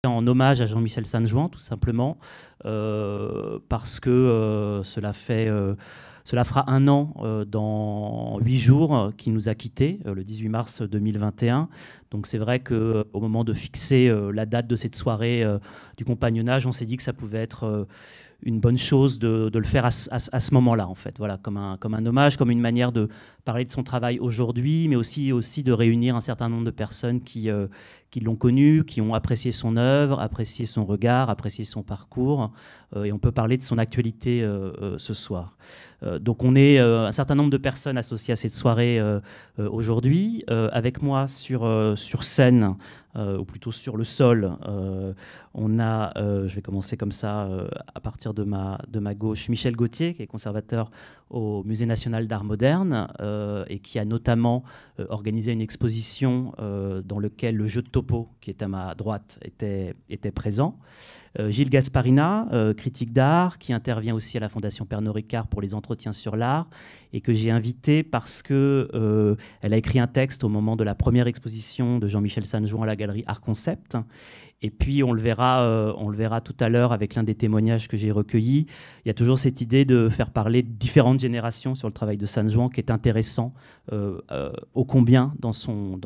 en hommage à Jean-Michel Sainte-Jouan, tout simplement, parce que cela fera un an dans 8 jours qu'il nous a quittés, le 18 mars 2021. Donc c'est vrai qu'au moment de fixer la date de cette soirée du compagnonnage, on s'est dit que ça pouvait être une bonne chose de le faire à ce moment-là, en fait. Voilà, comme un hommage, comme une manière de parler de son travail aujourd'hui, mais aussi de réunir un certain nombre de personnes qui l'ont connu, qui ont apprécié son œuvre, apprécié son regard, apprécié son parcours. Et on peut parler de son actualité ce soir. Donc on est un certain nombre de personnes associées à cette soirée aujourd'hui. Avec moi sur scène, ou plutôt sur le sol, on a, je vais commencer comme ça, à partir de ma gauche, Michel Gauthier, qui est conservateur au Musée national d'art moderne et qui a notamment organisé une exposition dans laquelle le jeu de topo, qui est à ma droite, était présent. Gilles Gasparina, critique d'art, qui intervient aussi à la Fondation Pernod Ricard pour les entretiens sur l'art, et que j'ai invité parce qu'elle a écrit un texte au moment de la première exposition de Jean-Michel Sainte-Jouan à la galerie Art Concept. Et puis on le verra tout à l'heure avec l'un des témoignages que j'ai recueillis. Il y a toujours cette idée de faire parler différentes générations sur le travail de Sainte-Jouan qui est intéressant ô combien dans son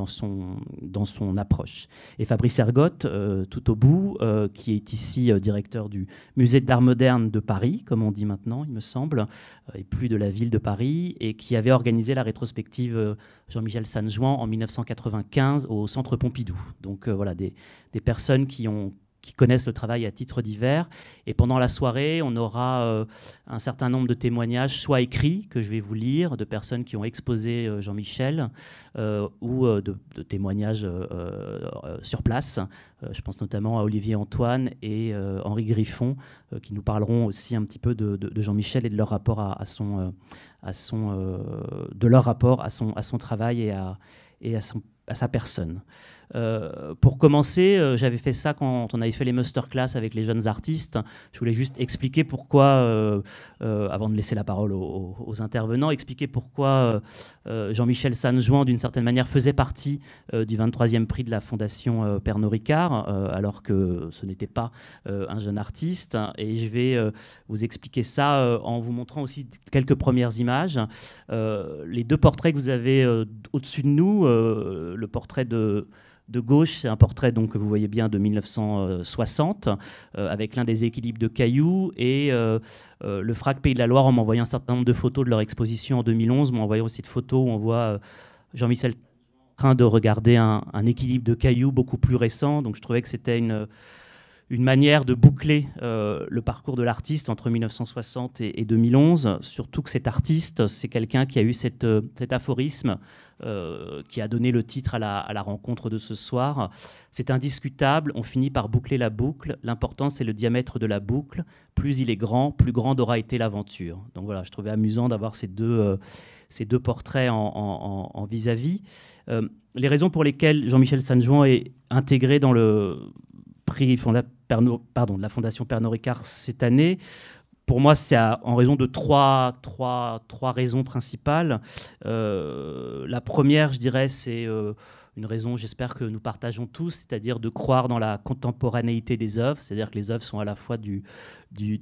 approche. Et Fabrice Ergotte, tout au bout, qui est ici directeur du Musée d'art moderne de Paris, comme on dit maintenant, il me semble, et plus de la ville de Paris, et qui avait organisé la rétrospective Jean-Michel Sainte-Jouan en 1995 au Centre Pompidou. Donc voilà, des personnes qui connaissent le travail à titre divers. Et pendant la soirée, on aura un certain nombre de témoignages, soit écrits, que je vais vous lire, de personnes qui ont exposé Jean-Michel, ou de témoignages sur place. Je pense notamment à Olivier Antoine et Henri Griffon, qui nous parleront aussi un petit peu de Jean-Michel et de leur rapport à son travail et à sa personne. Pour commencer, j'avais fait ça quand on avait fait les masterclass avec les jeunes artistes. Je voulais juste expliquer pourquoi, avant de laisser la parole aux intervenants, expliquer pourquoi Jean-Michel Sainte-Jouan, d'une certaine manière, faisait partie du 23e prix de la Fondation Pernod Ricard, alors que ce n'était pas un jeune artiste. Et je vais vous expliquer ça en vous montrant aussi quelques premières images. Les deux portraits que vous avez au-dessus de nous, le portrait de gauche, c'est un portrait donc, que vous voyez bien de 1960, avec l'un des équilibres de Cailloux, et le FRAC Pays de la Loire, en m'envoyant un certain nombre de photos de leur exposition en 2011, m'a envoyé aussi de photos où on voit Jean-Michel en train de regarder un équilibre de Cailloux beaucoup plus récent. Donc je trouvais que c'était une manière de boucler le parcours de l'artiste entre 1960 et 2011, surtout que cet artiste, c'est quelqu'un qui a eu cet aphorisme qui a donné le titre à la rencontre de ce soir. C'est indiscutable, on finit par boucler la boucle. L'important, c'est le diamètre de la boucle. Plus il est grand, plus grande aura été l'aventure. Donc voilà, je trouvais amusant d'avoir ces deux portraits en vis-à-vis. Les raisons pour lesquelles Jean-Michel Sainte-Jouan est intégré dans le prix de la Fondation Pernod Ricard cette année, pour moi, c'est en raison de trois raisons principales. La première, je dirais, c'est une raison, j'espère que nous partageons tous, c'est-à-dire de croire dans la contemporanéité des œuvres, c'est-à-dire que les œuvres sont à la fois du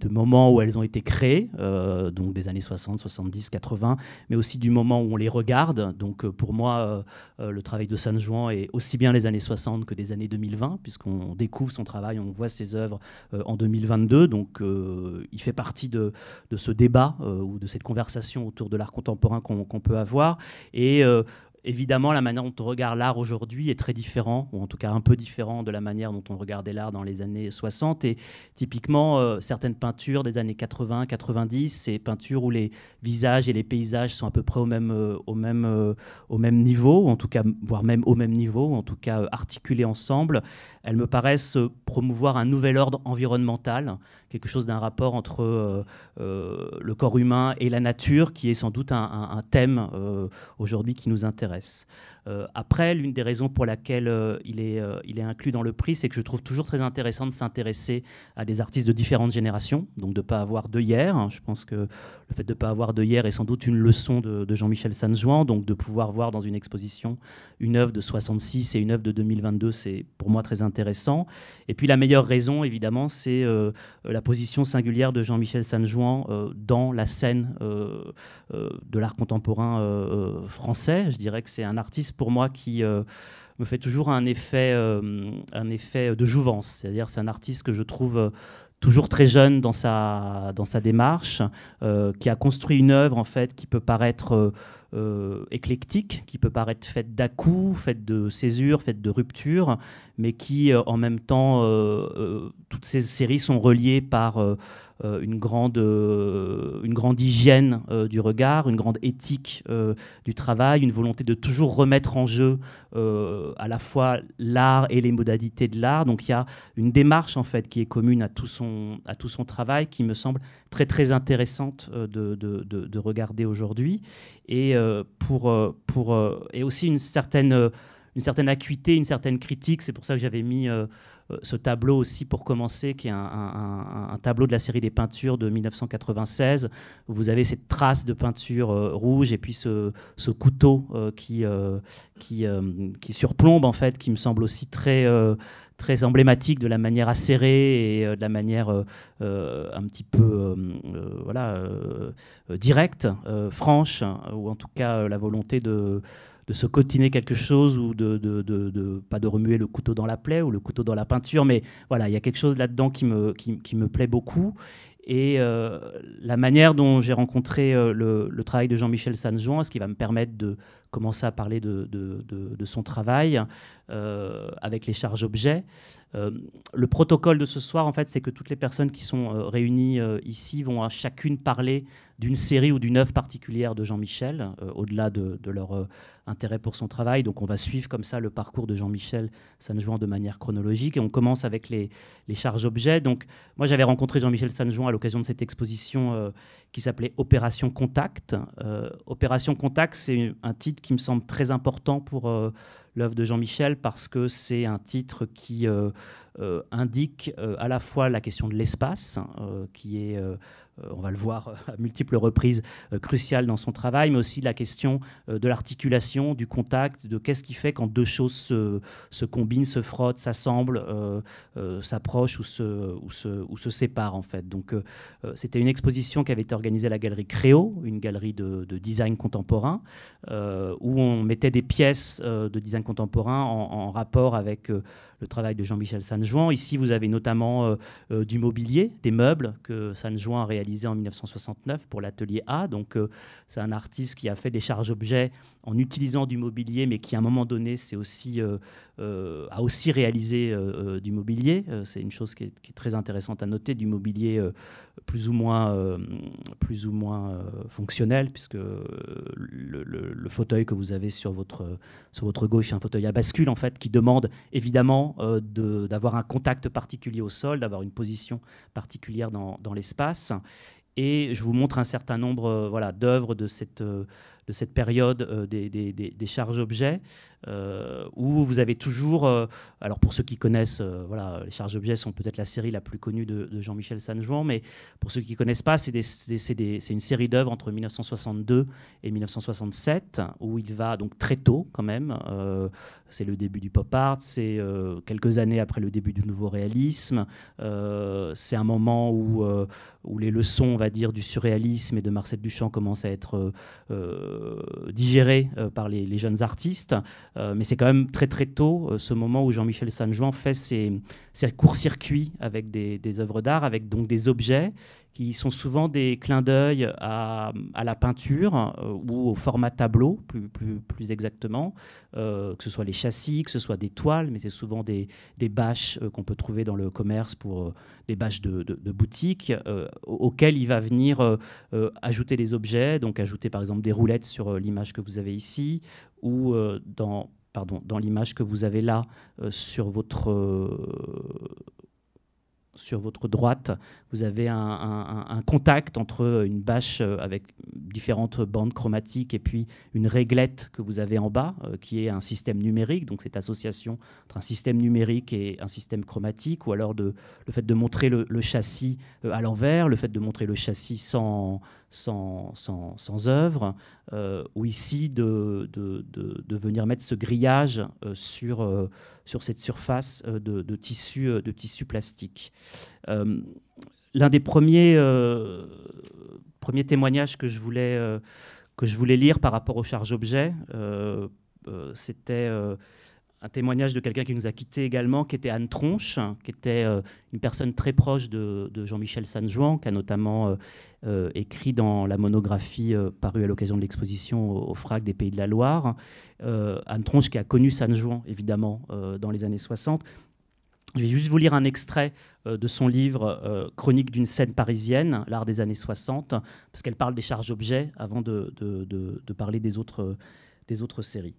moment où elles ont été créées, donc des années 60, 70, 80, mais aussi du moment où on les regarde. Donc pour moi, le travail de Sainte-Jouan est aussi bien les années 60 que des années 2020, puisqu'on découvre son travail, on voit ses œuvres en 2022. Donc il fait partie de ce débat ou de cette conversation autour de l'art contemporain qu'on peut avoir. Et évidemment, la manière dont on regarde l'art aujourd'hui est très différente, ou en tout cas un peu différent de la manière dont on regardait l'art dans les années 60. Et typiquement, certaines peintures des années 80, 90, ces peintures où les visages et les paysages sont à peu près au même niveau, ou en tout cas, voire même au même niveau, ou en tout cas articulés ensemble, elles me paraissent promouvoir un nouvel ordre environnemental, quelque chose d'un rapport entre le corps humain et la nature, qui est sans doute un thème aujourd'hui qui nous intéresse. m'intéresse. Après, l'une des raisons pour laquelle il est inclus dans le prix, c'est que je trouve toujours très intéressant de s'intéresser à des artistes de différentes générations, donc de ne pas avoir d'œillères. Je pense que le fait de ne pas avoir d'œillères est sans doute une leçon de Jean-Michel Sanjuan, donc de pouvoir voir dans une exposition une œuvre de 66 et une œuvre de 2022, c'est pour moi très intéressant. Et puis la meilleure raison, évidemment, c'est la position singulière de Jean-Michel Sanjuan dans la scène de l'art contemporain français. Je dirais que c'est un artiste pour moi qui me fait toujours un effet de jouvence. C'est-à-dire c'est un artiste que je trouve toujours très jeune dans sa démarche, qui a construit une œuvre en fait, qui peut paraître éclectique, qui peut paraître faite d'à-coups, faite de césures, faite de ruptures, mais qui en même temps, toutes ces séries sont reliées par une grande hygiène du regard, une grande éthique du travail, une volonté de toujours remettre en jeu à la fois l'art et les modalités de l'art. Donc il y a une démarche en fait qui est commune à tout son travail, qui me semble très très intéressante de regarder aujourd'hui, et et aussi une certaine acuité, une certaine critique. C'est pour ça que j'avais mis ce tableau aussi pour commencer, qui est un tableau de la série des peintures de 1996, où vous avez cette trace de peinture rouge et puis ce couteau qui surplombe en fait, qui me semble aussi très emblématique de la manière acérée et de la manière un petit peu directe, franche, ou en tout cas la volonté de se cotiner quelque chose, ou pas de remuer le couteau dans la plaie ou le couteau dans la peinture, mais voilà, il y a quelque chose là-dedans qui me plaît beaucoup. Et la manière dont j'ai rencontré le travail de Jean-Michel Sanjuan, ce qui va me permettre de commencer à parler de son travail avec les charges objets. Le protocole de ce soir, en fait, c'est que toutes les personnes qui sont réunies ici vont à chacune parler d'une série ou d'une œuvre particulière de Jean-Michel, au-delà de leur intérêt pour son travail. Donc on va suivre comme ça le parcours de Jean-Michel Sanjuan de manière chronologique, et on commence avec les charges objets. Donc moi j'avais rencontré Jean-Michel Sanjuan à l'occasion de cette exposition qui s'appelait Opération Contact. Opération Contact, c'est un titre qui me semble très important pour l'œuvre de Jean-Michel, parce que c'est un titre qui indique à la fois la question de l'espace, qui est, on va le voir à multiples reprises, cruciale dans son travail, mais aussi la question de l'articulation, du contact, de qu'est-ce qui fait quand deux choses se combinent, se frottent, s'assemblent, s'approchent ou se séparent en fait. Donc c'était une exposition qui avait été organisée à la galerie Créo, une galerie de design contemporain, où on mettait des pièces de design contemporain en rapport avec le travail de Jean-Michel Sanjuan. Ici, vous avez notamment du mobilier, des meubles que Sanjuan a réalisés en 1969 pour l'atelier A. Donc, c'est un artiste qui a fait des charges-objets en utilisant du mobilier, mais qui, à un moment donné, a aussi réalisé du mobilier. C'est une chose qui est très intéressante à noter, du mobilier plus ou moins fonctionnel, puisque le fauteuil que vous avez sur votre gauche est un fauteuil à bascule, en fait, qui demande évidemment d'avoir un contact particulier au sol, d'avoir une position particulière dans l'espace. Et je vous montre un certain nombre d'œuvres de cette période des charges-objets, où vous avez toujours... alors pour ceux qui connaissent, les charges-objets sont peut-être la série la plus connue de Jean-Michel Sanjuan, mais pour ceux qui ne connaissent pas, c'est une série d'œuvres entre 1962 et 1967, où il va donc très tôt quand même. C'est le début du pop art, c'est quelques années après le début du nouveau réalisme. C'est un moment où les leçons, on va dire, du surréalisme et de Marcel Duchamp commencent à être digérées par les jeunes artistes. Mais c'est quand même très très tôt ce moment où Jean-Michel Sanjuan fait ses courts-circuits avec des œuvres d'art, avec donc des objets qui sont souvent des clins d'œil à la peinture ou au format tableau, plus exactement, que ce soit les châssis, que ce soit des toiles, mais c'est souvent des bâches qu'on peut trouver dans le commerce, pour des bâches de boutique, auxquelles il va venir ajouter des objets, donc ajouter par exemple des roulettes sur l'image que vous avez ici, ou dans l'image que vous avez là sur votre droite, vous avez un contact entre une bâche avec différentes bandes chromatiques et puis une réglette que vous avez en bas, qui est un système numérique, donc cette association entre un système numérique et un système chromatique, ou alors le fait de montrer le châssis à l'envers, le fait de montrer le châssis sans œuvre, ou ici de venir mettre ce grillage sur cette surface de tissu plastique. L'un des premiers témoignages que je voulais lire par rapport aux charges-objets, c'était un témoignage de quelqu'un qui nous a quittés également, qui était Anne Tronche, qui était une personne très proche de Jean-Michel Sanjuan, qui a notamment écrit dans la monographie parue à l'occasion de l'exposition au FRAC des Pays de la Loire. Anne Tronche qui a connu Sanjuan, évidemment, dans les années 60. Je vais juste vous lire un extrait de son livre « Chronique d'une scène parisienne, l'art des années 60 », parce qu'elle parle des charges-objets avant de parler des autres séries.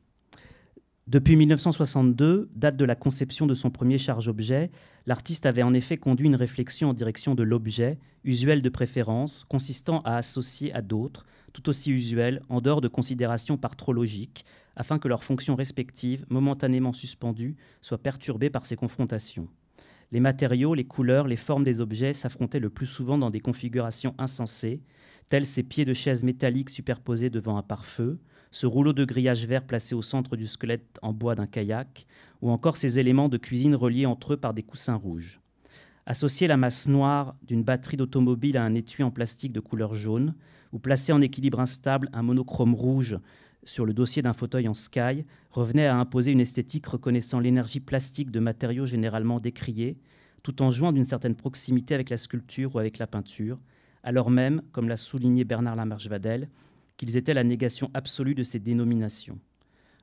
Depuis 1962, date de la conception de son premier charge-objet, l'artiste avait en effet conduit une réflexion en direction de l'objet, usuel de préférence, consistant à associer à d'autres, tout aussi usuels, en dehors de considérations par trop logiques, afin que leurs fonctions respectives, momentanément suspendues, soient perturbées par ces confrontations. Les matériaux, les couleurs, les formes des objets s'affrontaient le plus souvent dans des configurations insensées, tels ces pieds de chaise métalliques superposés devant un pare-feu, ce rouleau de grillage vert placé au centre du squelette en bois d'un kayak, ou encore ces éléments de cuisine reliés entre eux par des coussins rouges. Associer la masse noire d'une batterie d'automobile à un étui en plastique de couleur jaune, ou placer en équilibre instable un monochrome rouge sur le dossier d'un fauteuil en sky, revenait à imposer une esthétique reconnaissant l'énergie plastique de matériaux généralement décriés, tout en jouant d'une certaine proximité avec la sculpture ou avec la peinture, alors même, comme l'a souligné Bernard Lamarche-Vadel, qu'ils étaient la négation absolue de ces dénominations.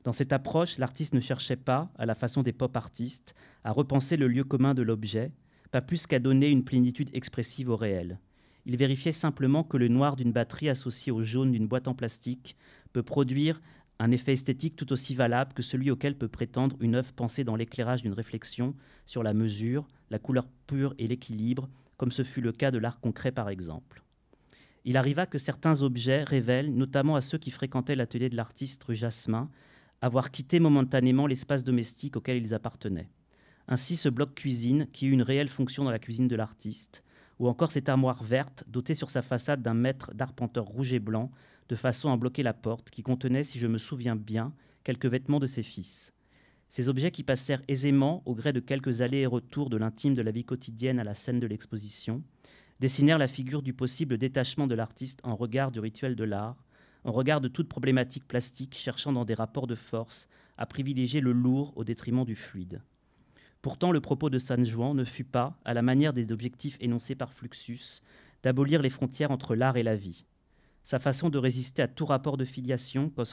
Dans cette approche, l'artiste ne cherchait pas, à la façon des pop artistes, à repenser le lieu commun de l'objet, pas plus qu'à donner une plénitude expressive au réel. Il vérifiait simplement que le noir d'une batterie associée au jaune d'une boîte en plastique peut produire un effet esthétique tout aussi valable que celui auquel peut prétendre une œuvre pensée dans l'éclairage d'une réflexion sur la mesure, la couleur pure et l'équilibre, comme ce fut le cas de l'art concret par exemple. Il arriva que certains objets révèlent, notamment à ceux qui fréquentaient l'atelier de l'artiste rue Jasmin, avoir quitté momentanément l'espace domestique auquel ils appartenaient. Ainsi ce bloc cuisine, qui eut une réelle fonction dans la cuisine de l'artiste, ou encore cette armoire verte, dotée sur sa façade d'un maître d'arpenteur rouge et blanc, de façon à bloquer la porte, qui contenait, si je me souviens bien, quelques vêtements de ses fils. Ces objets qui passèrent aisément, au gré de quelques allers et retours de l'intime de la vie quotidienne à la scène de l'exposition, dessinèrent la figure du possible détachement de l'artiste en regard du rituel de l'art, en regard de toute problématique plastique cherchant dans des rapports de force à privilégier le lourd au détriment du fluide. Pourtant, le propos de Sanjuan ne fut pas, à la manière des objectifs énoncés par Fluxus, d'abolir les frontières entre l'art et la vie. Sa façon de résister à tout rapport de filiation, comme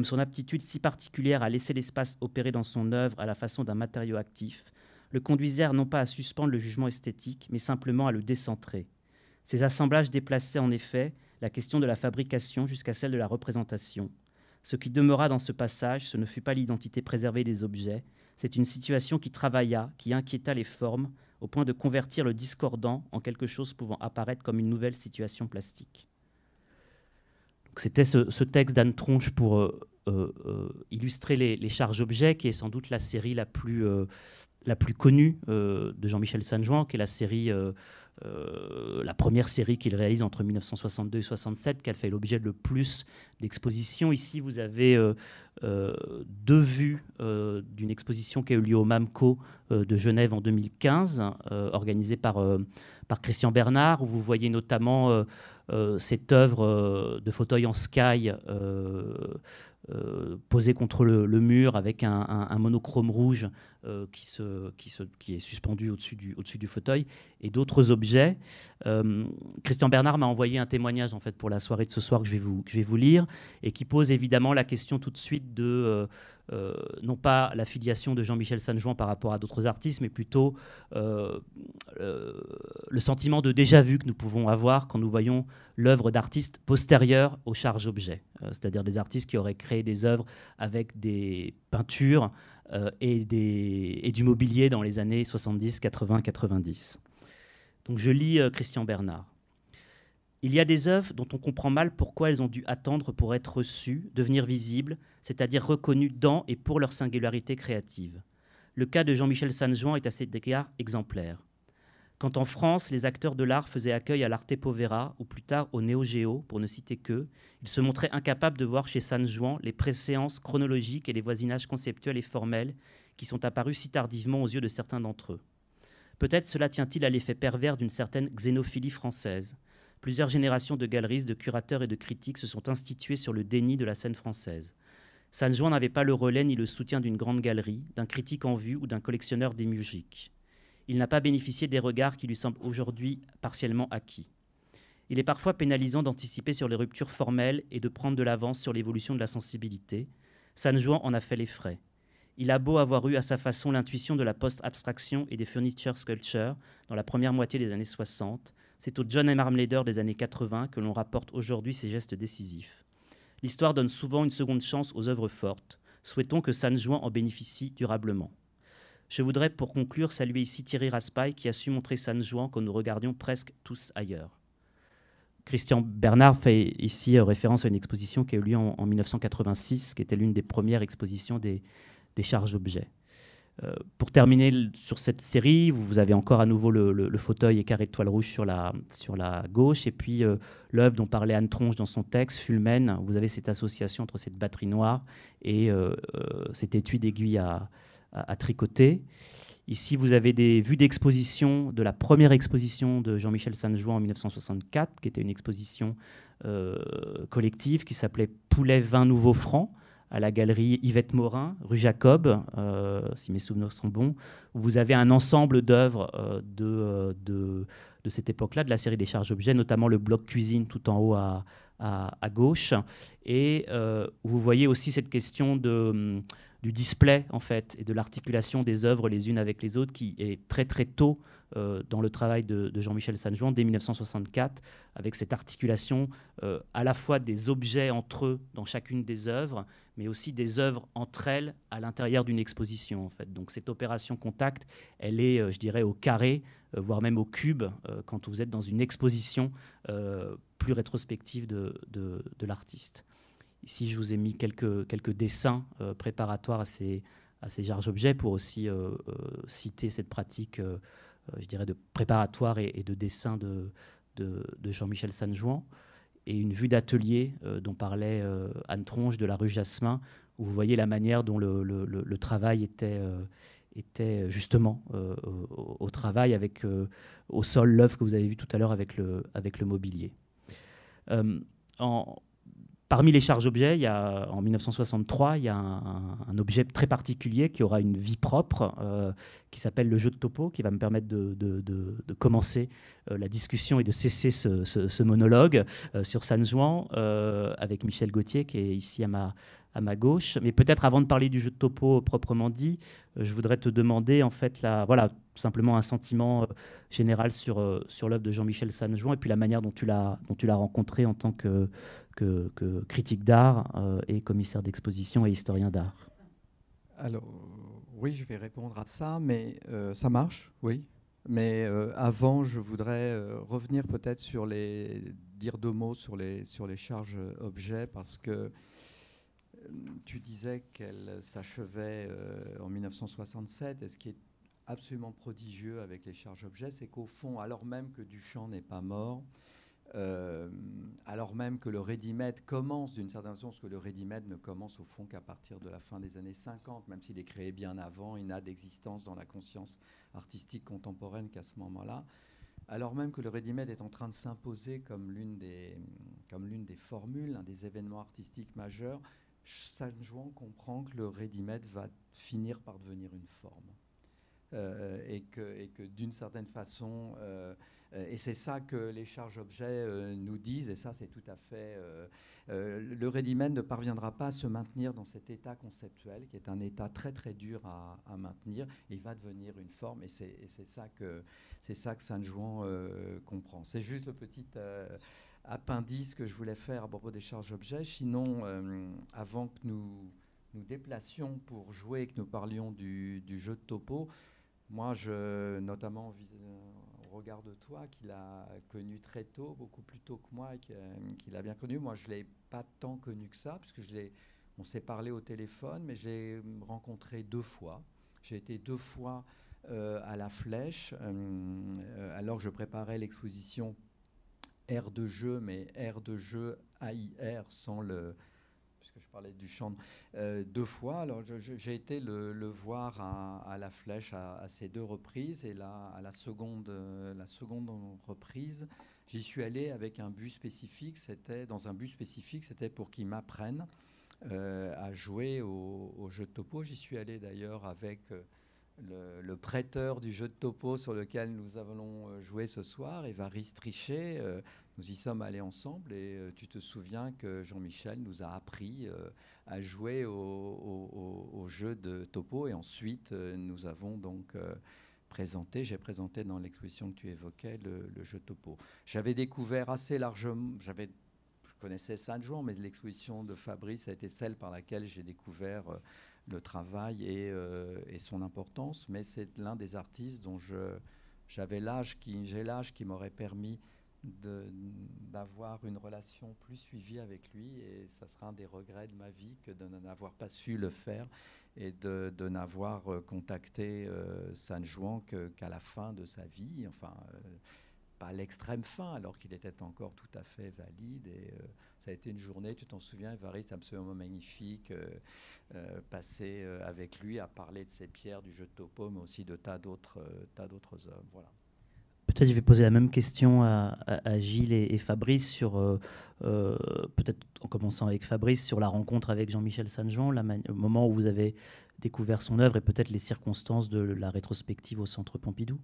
son aptitude si particulière à laisser l'espace opérer dans son œuvre à la façon d'un matériau actif, le conduisèrent non pas à suspendre le jugement esthétique, mais simplement à le décentrer. Ces assemblages déplaçaient en effet la question de la fabrication jusqu'à celle de la représentation. Ce qui demeura dans ce passage, ce ne fut pas l'identité préservée des objets, c'est une situation qui travailla, qui inquiéta les formes, au point de convertir le discordant en quelque chose pouvant apparaître comme une nouvelle situation plastique. C'était ce texte d'Anne Tronche pour illustrer les charges-objets, qui est sans doute la série la plus connue de Jean-Michel Sanjuan, qui est la première série qu'il réalise entre 1962 et 1967, qui a fait l'objet le plus d'expositions. Ici, vous avez deux vues d'une exposition qui a eu lieu au MAMCO de Genève en 2015, organisée par Christian Bernard, où vous voyez notamment cette œuvre de fauteuil en sky posé contre le mur avec un monochrome rouge qui est suspendu au-dessus du fauteuil, et d'autres objets. Christian Bernard m'a envoyé un témoignage en fait, pour la soirée de ce soir que je vais vous lire, et qui pose évidemment la question tout de suite de non pas la filiation de Jean-Michel Sanjuan par rapport à d'autres artistes, mais plutôt le sentiment de déjà-vu que nous pouvons avoir quand nous voyons l'œuvre d'artistes postérieurs aux charges-objets, c'est-à-dire des artistes qui auraient créé des œuvres avec des peintures et du mobilier dans les années 70, 80, 90. Donc je lis Christian Bernard. Il y a des œuvres dont on comprend mal pourquoi elles ont dû attendre pour être reçues, devenir visibles, c'est-à-dire reconnues dans et pour leur singularité créative. Le cas de Jean-Michel Sanjuan est à cet égard exemplaire. Quand en France, les acteurs de l'art faisaient accueil à l'Arte Povera, ou plus tard au Neo Geo, pour ne citer qu'eux, ils se montraient incapables de voir chez Sanjuan les préséances chronologiques et les voisinages conceptuels et formels qui sont apparus si tardivement aux yeux de certains d'entre eux. Peut-être cela tient-il à l'effet pervers d'une certaine xénophilie française. Plusieurs générations de galeristes, de curateurs et de critiques se sont instituées sur le déni de la scène française. Sanjuan n'avait pas le relais ni le soutien d'une grande galerie, d'un critique en vue ou d'un collectionneur des musiques. Il n'a pas bénéficié des regards qui lui semblent aujourd'hui partiellement acquis. Il est parfois pénalisant d'anticiper sur les ruptures formelles et de prendre de l'avance sur l'évolution de la sensibilité. Sanjuan en a fait les frais. Il a beau avoir eu à sa façon l'intuition de la post-abstraction et des furniture sculpture dans la première moitié des années 60, c'est au John M. Armleder des années 80 que l'on rapporte aujourd'hui ses gestes décisifs. L'histoire donne souvent une seconde chance aux œuvres fortes. Souhaitons que Sanjuan en bénéficie durablement. Je voudrais pour conclure saluer ici Thierry Raspail qui a su montrer Sanjuan quand nous regardions presque tous ailleurs. Christian Bernard fait ici référence à une exposition qui a eu lieu en 1986, qui était l'une des premières expositions des charges-objets. Pour terminer sur cette série, vous avez encore à nouveau le fauteuil et carré de toile rouge sur la gauche, et puis l'œuvre dont parlait Anne Tronche dans son texte, Fulmen. Vous avez cette association entre cette batterie noire et cet étui d'aiguille à tricoter. Ici, vous avez des vues d'exposition de la première exposition de Jean-Michel Sanjuan en 1964, qui était une exposition collective qui s'appelait Poulet 20 nouveaux francs, à la galerie Yvette Morin, rue Jacob, si mes souvenirs sont bons, où vous avez un ensemble d'œuvres de cette époque-là, de la série des charges-objets, notamment le bloc cuisine tout en haut à gauche, et vous voyez aussi cette question du display en fait, et de l'articulation des œuvres les unes avec les autres, qui est très très tôt dans le travail de Jean-Michel Sanjuan, dès 1964, avec cette articulation à la fois des objets entre eux dans chacune des œuvres, mais aussi des œuvres entre elles à l'intérieur d'une exposition. En fait. Donc cette opération contact, elle est, je dirais, au carré, voire même au cube, quand vous êtes dans une exposition plus rétrospective de l'artiste. Ici, je vous ai mis quelques dessins préparatoires à ces charges-objets pour aussi citer cette pratique, je dirais, de préparatoire et de dessin de Jean-Michel Sanjuan. Et une vue d'atelier dont parlait Anne Tronche de la rue Jasmin, où vous voyez la manière dont le travail était justement au travail, avec au sol l'œuvre que vous avez vue tout à l'heure avec le mobilier. Parmi les charges-objets, en 1963, il y a un objet très particulier qui aura une vie propre, qui s'appelle le jeu de topo, qui va me permettre de commencer la discussion et de cesser ce monologue sur Sanjuan avec Michel Gauthier, qui est ici à ma gauche. Mais peut-être avant de parler du jeu de topo proprement dit, je voudrais te demander en fait voilà, simplement un sentiment général sur l'œuvre de Jean-Michel Sanjuan et puis la manière dont tu l'as rencontré en tant que critique d'art et commissaire d'exposition et historien d'art. Alors, oui, je vais répondre à ça, mais ça marche, oui. Mais avant, je voudrais revenir peut-être dire deux mots sur les charges objets, parce que tu disais qu'elle s'achevait en 1967, et ce qui est absolument prodigieux avec les charges objets, c'est qu'au fond, alors même que Duchamp n'est pas mort, alors même que le ready-made commence d'une certaine façon, parce que le ready-made ne commence au fond qu'à partir de la fin des années 50, même s'il est créé bien avant, il n'a d'existence dans la conscience artistique contemporaine qu'à ce moment-là. Alors même que le ready-made est en train de s'imposer comme l'une des formules, un des événements artistiques majeurs, Sanjuan comprend que le ready-made va finir par devenir une forme. Et que d'une certaine façon, et c'est ça que les charges-objets nous disent, et ça c'est tout à fait... le ready-made ne parviendra pas à se maintenir dans cet état conceptuel, qui est un état très très dur à maintenir, et il va devenir une forme, et c'est ça que Sanjuan comprend. C'est juste le petit appendice que je voulais faire à propos des charges-objets. Sinon, avant que nous déplacions pour jouer et que nous parlions du jeu de topo, moi, notamment regard de toi, qu'il a connu très tôt, beaucoup plus tôt que moi, et qu'il a bien connu. Moi, je ne l'ai pas tant connu que ça, parce que on s'est parlé au téléphone, mais je l'ai rencontré 2 fois. J'ai été 2 fois à la Flèche, alors que je préparais l'exposition Air de jeu, mais Air de jeu AIR sans le... puisque je parlais du chant, 2 fois. Alors j'ai été le voir à la Flèche à ces 2 reprises, et là, à la seconde reprise, j'y suis allé avec un but spécifique. C'était dans un but spécifique, c'était pour qu'il m'apprenne à jouer au jeu de topo. J'y suis allé d'ailleurs avec le prêteur du jeu de topo sur lequel nous allons jouer ce soir, Évariste Trichet. Nous y sommes allés ensemble, et tu te souviens que Jean-Michel nous a appris à jouer au jeu de topo, et ensuite nous avons donc j'ai présenté dans l'exposition que tu évoquais le jeu de topo. J'avais découvert assez largement, je connaissais Saint-Jouan, mais l'exposition de Fabrice a été celle par laquelle j'ai découvert le travail et son importance. Mais c'est l'un des artistes dont j'ai l'âge qui m'aurait permis d'avoir une relation plus suivie avec lui, et ça sera un des regrets de ma vie que de n'avoir pas su le faire, et de n'avoir contacté Saint-Jouan qu'à la fin de sa vie, enfin pas à l'extrême fin, alors qu'il était encore tout à fait valide. Et ça a été une journée, tu t'en souviens, Évariste, absolument magnifique, passé avec lui à parler de ses pierres, du jeu de topo, mais aussi de tas d'autres œuvres. Voilà. Peut-être je vais poser la même question à Gilles et Fabrice sur, peut-être en commençant avec Fabrice, sur la rencontre avec Jean-Michel Saint-Jouan, le moment où vous avez découvert son œuvre, et peut-être les circonstances de la rétrospective au Centre Pompidou.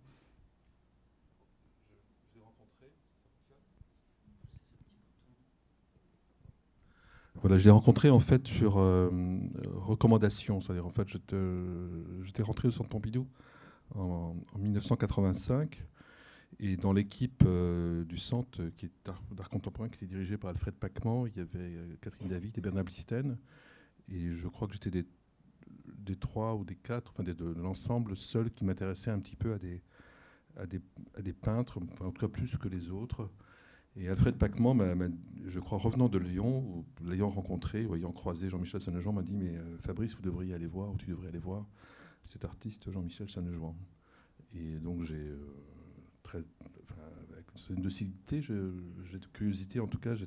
Voilà, je l'ai rencontré en fait sur recommandation, c'est-à-dire en fait j'étais rentré au Centre Pompidou en 1985, et dans l'équipe du centre qui est d'art contemporain, qui était dirigée par Alfred Pacman, il y avait Catherine David et Bernard Blisten, et je crois que j'étais des 3 ou des 4, enfin de l'ensemble, seul qui m'intéressait un petit peu à des peintres, enfin, en tout cas plus que les autres. Et Alfred Pacman, je crois, revenant de Lyon, ou l'ayant rencontré, ou ayant croisé Jean-Michel Saint-Jouan, m'a dit « Mais Fabrice, vous devriez aller voir, ou tu devrais aller voir cet artiste Jean-Michel Saint-Jouan. » Et donc avec une docilité, j'ai de curiosité, en tout cas, je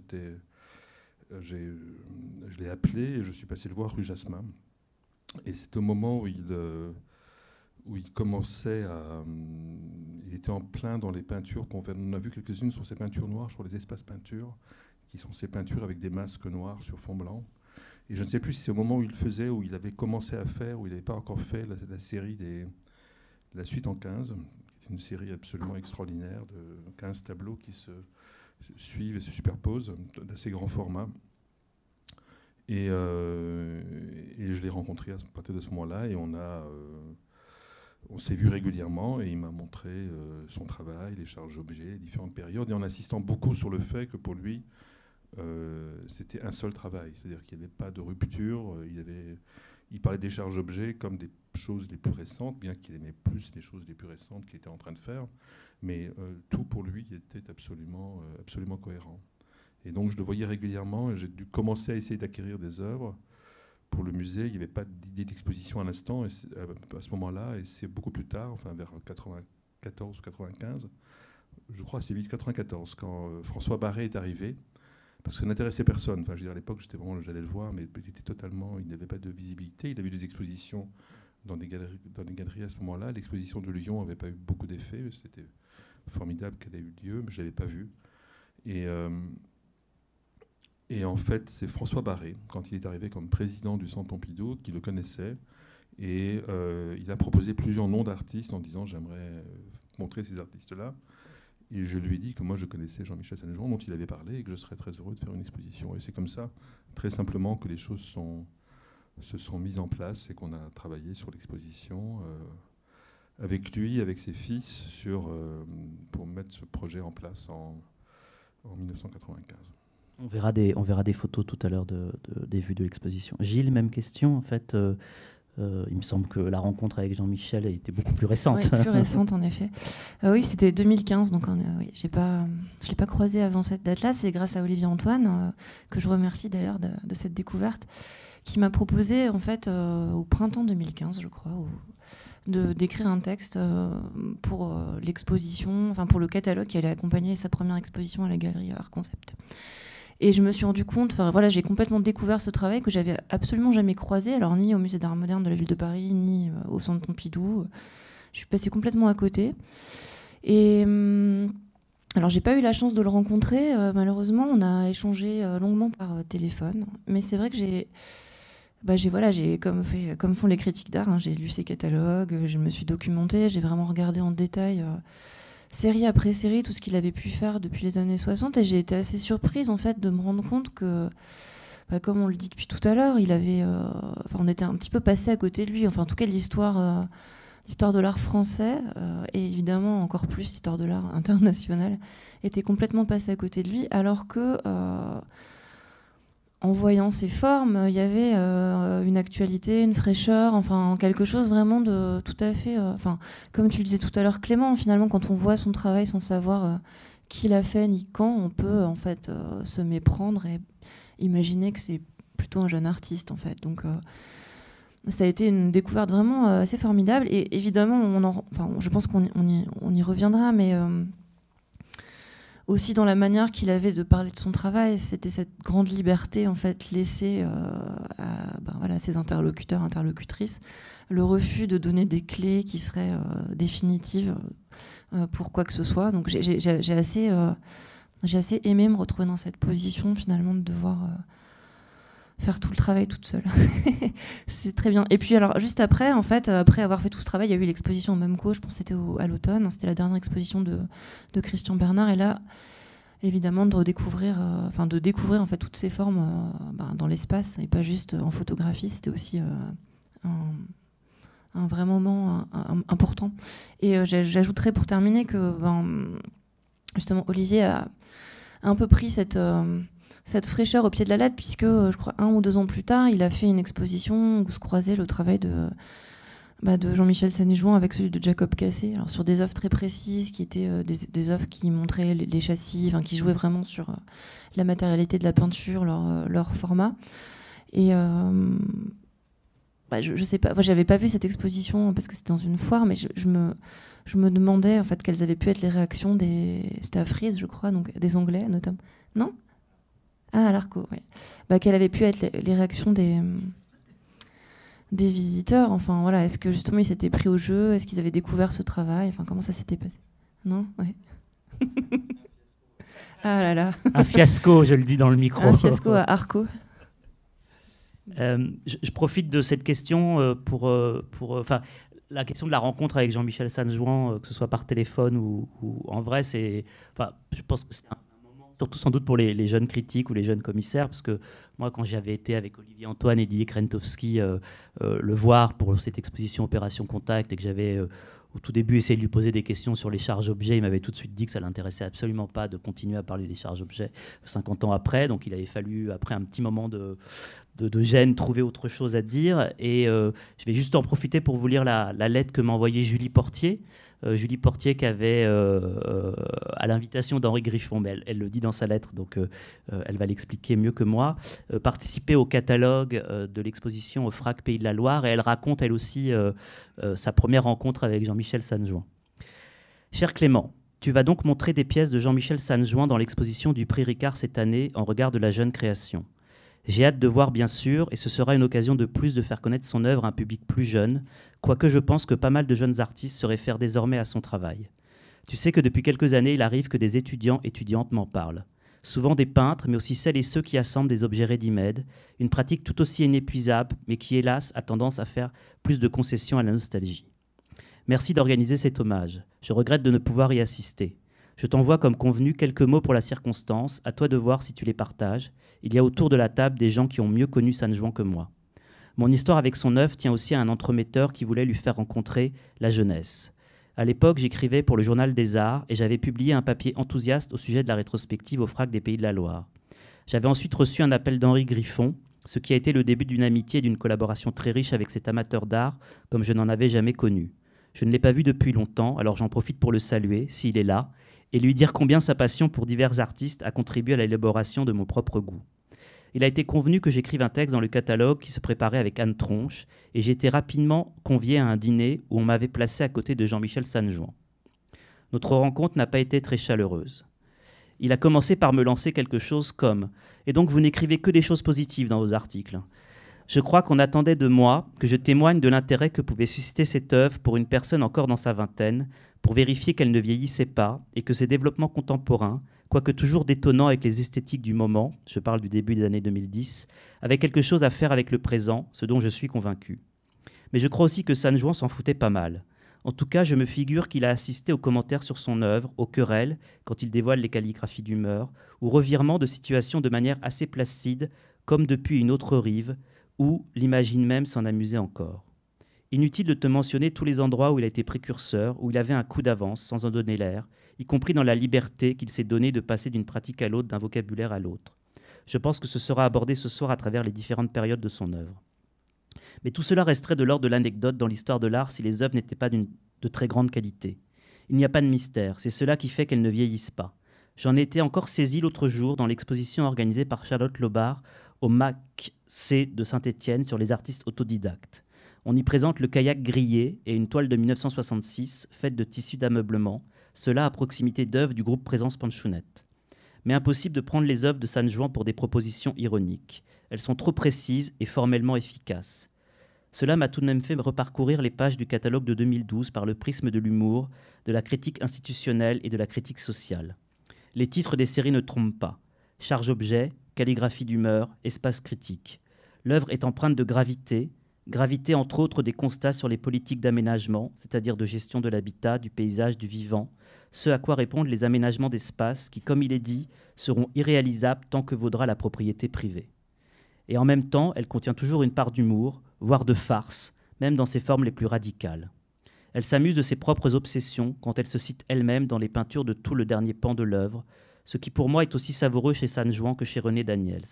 l'ai appelé et je suis passé le voir rue Jasmin. Et c'est au moment où il commençait à... il était en plein dans les peintures on a vu quelques-unes sur ces peintures noires, sur les espaces peintures, qui sont ces peintures avec des masques noirs sur fond blanc. Et je ne sais plus si c'est au moment où il faisait, où il avait commencé à faire, où il n'avait pas encore fait la série la suite en 15, qui est une série absolument extraordinaire de 15 tableaux qui se suivent et se superposent, d'assez grand format. Et je l'ai rencontré à partir de ce moment-là, et on s'est vu régulièrement, et il m'a montré son travail, les charges objets, les différentes périodes, et en insistant beaucoup sur le fait que pour lui, c'était un seul travail, c'est-à-dire qu'il n'y avait pas de rupture. Il parlait des charges objets comme des choses les plus récentes, bien qu'il aimait plus les choses les plus récentes qu'il était en train de faire, mais tout pour lui était absolument cohérent. Et donc je le voyais régulièrement, et j'ai dû commencer à essayer d'acquérir des œuvres pour le musée. Il n'y avait pas d'idée d'exposition à l'instant, à ce moment-là, et c'est beaucoup plus tard, enfin vers 94 ou 95, je crois assez vite, 94, quand François Barré est arrivé, parce que ça n'intéressait personne. Enfin, je veux dire, à l'époque, j'allais le voir, mais il n'avait pas de visibilité. Il avait eu des expositions dans des galeries à ce moment-là. L'exposition de Lyon n'avait pas eu beaucoup d'effet. C'était formidable qu'elle ait eu lieu, mais je ne l'avais pas vue. Et en fait, c'est François Barré, quand il est arrivé comme président du Centre Pompidou, qui le connaissait. Et il a proposé plusieurs noms d'artistes en disant « J'aimerais montrer ces artistes-là ». Et je lui ai dit que moi, je connaissais Jean-Michel Saint-Jouan, dont il avait parlé, et que je serais très heureux de faire une exposition. Et c'est comme ça, très simplement, que les choses se sont mises en place, et qu'on a travaillé sur l'exposition avec lui, avec ses fils, pour mettre ce projet en place en 1995. On verra des photos tout à l'heure des vues de l'exposition. Gilles, même question. En fait, Il me semble que la rencontre avec Jean-Michel était beaucoup plus récente. Oui, plus récente en effet. Oui, c'était 2015, donc oui, je ne l'ai pas croisé avant cette date-là. C'est grâce à Olivier Antoine, que je remercie d'ailleurs de cette découverte, qui m'a proposé en fait au printemps 2015, je crois, d'écrire un texte pour l'exposition, enfin pour le catalogue qui allait accompagner sa première exposition à la galerie Art Concept. Et je me suis rendu compte, enfin voilà, j'ai complètement découvert ce travail que j'avais absolument jamais croisé, alors ni au musée d'art moderne de la ville de Paris, ni au centre Pompidou. Je suis passée complètement à côté. Et alors j'ai pas eu la chance de le rencontrer, malheureusement. On a échangé longuement par téléphone, mais c'est vrai que j'ai comme font les critiques d'art, hein, j'ai lu ses catalogues, je me suis documentée, j'ai vraiment regardé en détail. Série après série, tout ce qu'il avait pu faire depuis les années 60, et j'ai été assez surprise en fait de me rendre compte que, comme on le dit depuis tout à l'heure, on était un petit peu passé à côté de lui. Enfin, en tout cas, l'histoire de l'art français, et évidemment encore plus l'histoire de l'art international, était complètement passée à côté de lui, alors que en voyant ses formes, il y avait une actualité, une fraîcheur, enfin quelque chose vraiment de tout à fait... comme tu le disais tout à l'heure, Clément, finalement, quand on voit son travail sans savoir qui l'a fait ni quand, on peut en fait se méprendre et imaginer que c'est plutôt un jeune artiste, en fait. Donc ça a été une découverte vraiment assez formidable. Et évidemment, je pense qu'on y reviendra, mais... aussi dans la manière qu'il avait de parler de son travail, c'était cette grande liberté en fait laissée à ses interlocuteurs, interlocutrices, le refus de donner des clés qui seraient définitives pour quoi que ce soit. Donc j'ai assez aimé me retrouver dans cette position finalement de devoir faire tout le travail toute seule. C'est très bien. Et puis alors juste après, en fait, après avoir fait tout ce travail, il y a eu l'exposition au Memco, je pense que c'était à l'automne, c'était la dernière exposition de Christian Bernard, et là, évidemment, de découvrir en fait toutes ces formes dans l'espace, et pas juste en photographie, c'était aussi un vrai moment important. Et j'ajouterais pour terminer que justement Olivier a un peu pris cette fraîcheur au pied de la lettre, puisque je crois 1 ou 2 ans plus tard, il a fait une exposition où se croisait le travail de Jean-Michel Sanéjouan avec celui de Jacob Cassé, alors sur des œuvres très précises qui étaient des œuvres qui montraient les châssis, qui jouaient vraiment sur la matérialité de la peinture, leur format. Et je sais pas, moi j'avais pas vu cette exposition parce que c'était dans une foire, mais je me demandais en fait quelles avaient pu être les réactions c'était à Frise, je crois, donc des Anglais notamment. Non ? Ah, à l'Arco, oui. Quelles avaient pu être les réactions des visiteurs, enfin voilà, est-ce que justement ils s'étaient pris au jeu, est-ce qu'ils avaient découvert ce travail, enfin comment ça s'était passé? Non, ouais. Ah là là. Un fiasco, je le dis dans le micro. Un fiasco à Arco. Je profite de cette question pour la question de la rencontre avec Jean-Michel Sanéjouan, que ce soit par téléphone ou en vrai, je pense que c'est un moment, surtout sans doute pour les jeunes critiques ou les jeunes commissaires, parce que moi, quand j'avais été avec Olivier Antoine et Didier Krentowski le voir pour cette exposition Opération Contact, et que j'avais au tout début essayé de lui poser des questions sur les charges objets, il m'avait tout de suite dit que ça ne l'intéressait absolument pas de continuer à parler des charges objets 50 ans après, donc il avait fallu, après un petit moment de gêne, trouver autre chose à dire. Et je vais juste en profiter pour vous lire la lettre que m'a envoyée Julie Portier. Julie Portier qui avait, à l'invitation d'Henri Griffon, mais elle le dit dans sa lettre, donc elle va l'expliquer mieux que moi, participé au catalogue de l'exposition au FRAC Pays de la Loire, et elle raconte elle aussi sa première rencontre avec Jean-Michel Sanéjouan. Cher Clément, tu vas donc montrer des pièces de Jean-Michel Sanéjouan dans l'exposition du prix Ricard cette année en regard de la jeune création. J'ai hâte de voir, bien sûr, et ce sera une occasion de plus de faire connaître son œuvre à un public plus jeune, quoique je pense que pas mal de jeunes artistes se réfèrent désormais à son travail. Tu sais que depuis quelques années, il arrive que des étudiantes m'en parlent. Souvent des peintres, mais aussi celles et ceux qui assemblent des objets ready-made, une pratique tout aussi inépuisable, mais qui, hélas, a tendance à faire plus de concessions à la nostalgie. Merci d'organiser cet hommage. Je regrette de ne pouvoir y assister. Je t'envoie comme convenu quelques mots pour la circonstance, à toi de voir si tu les partages. Il y a autour de la table des gens qui ont mieux connu Sanéjouan que moi. Mon histoire avec son œuvre tient aussi à un entremetteur qui voulait lui faire rencontrer la jeunesse. À l'époque, j'écrivais pour le Journal des Arts et j'avais publié un papier enthousiaste au sujet de la rétrospective au FRAC des Pays de la Loire. J'avais ensuite reçu un appel d'Henri Griffon, ce qui a été le début d'une amitié et d'une collaboration très riche avec cet amateur d'art comme je n'en avais jamais connu. Je ne l'ai pas vu depuis longtemps, alors j'en profite pour le saluer, s'il est là, et lui dire combien sa passion pour divers artistes a contribué à l'élaboration de mon propre goût. Il a été convenu que j'écrive un texte dans le catalogue qui se préparait avec Anne Tronche, et j'ai été rapidement convié à un dîner où on m'avait placé à côté de Jean-Michel Sanjuan. Notre rencontre n'a pas été très chaleureuse. Il a commencé par me lancer quelque chose comme « Et donc vous n'écrivez que des choses positives dans vos articles ?» Je crois qu'on attendait de moi que je témoigne de l'intérêt que pouvait susciter cette œuvre pour une personne encore dans sa vingtaine, pour vérifier qu'elle ne vieillissait pas et que ses développements contemporains, quoique toujours détonnants avec les esthétiques du moment, je parle du début des années 2010, avaient quelque chose à faire avec le présent, ce dont je suis convaincu. Mais je crois aussi que Sanjuan s'en foutait pas mal. En tout cas, je me figure qu'il a assisté aux commentaires sur son œuvre, aux querelles, quand il dévoile les calligraphies d'humeur, aux revirements de situation de manière assez placide, comme depuis une autre rive, où l'imagine même s'en amusait encore. Inutile de te mentionner tous les endroits où il a été précurseur, où il avait un coup d'avance sans en donner l'air, y compris dans la liberté qu'il s'est donnée de passer d'une pratique à l'autre, d'un vocabulaire à l'autre. Je pense que ce sera abordé ce soir à travers les différentes périodes de son œuvre. Mais tout cela resterait de l'ordre de l'anecdote dans l'histoire de l'art si les œuvres n'étaient pas de très grande qualité. Il n'y a pas de mystère, c'est cela qui fait qu'elles ne vieillissent pas. J'en ai été encore saisi l'autre jour dans l'exposition organisée par Charlotte Lobard au MAC-C de Saint-Étienne sur les artistes autodidactes. On y présente le kayak grillé et une toile de 1966 faite de tissus d'ameublement, cela à proximité d'œuvres du groupe Présence Panchounette. Mais impossible de prendre les œuvres de Sanjuan pour des propositions ironiques. Elles sont trop précises et formellement efficaces. Cela m'a tout de même fait reparcourir les pages du catalogue de 2012 par le prisme de l'humour, de la critique institutionnelle et de la critique sociale. Les titres des séries ne trompent pas. Charge-objet, calligraphie d'humeur, espace critique. L'œuvre est empreinte de gravité, gravité entre autres des constats sur les politiques d'aménagement, c'est-à-dire de gestion de l'habitat, du paysage, du vivant, ce à quoi répondent les aménagements d'espace qui, comme il est dit, seront irréalisables tant que vaudra la propriété privée. Et en même temps, elle contient toujours une part d'humour, voire de farce, même dans ses formes les plus radicales. Elle s'amuse de ses propres obsessions quand elle se cite elle-même dans les peintures de tout le dernier pan de l'œuvre, ce qui pour moi est aussi savoureux chez Sanjuan que chez René Daniels.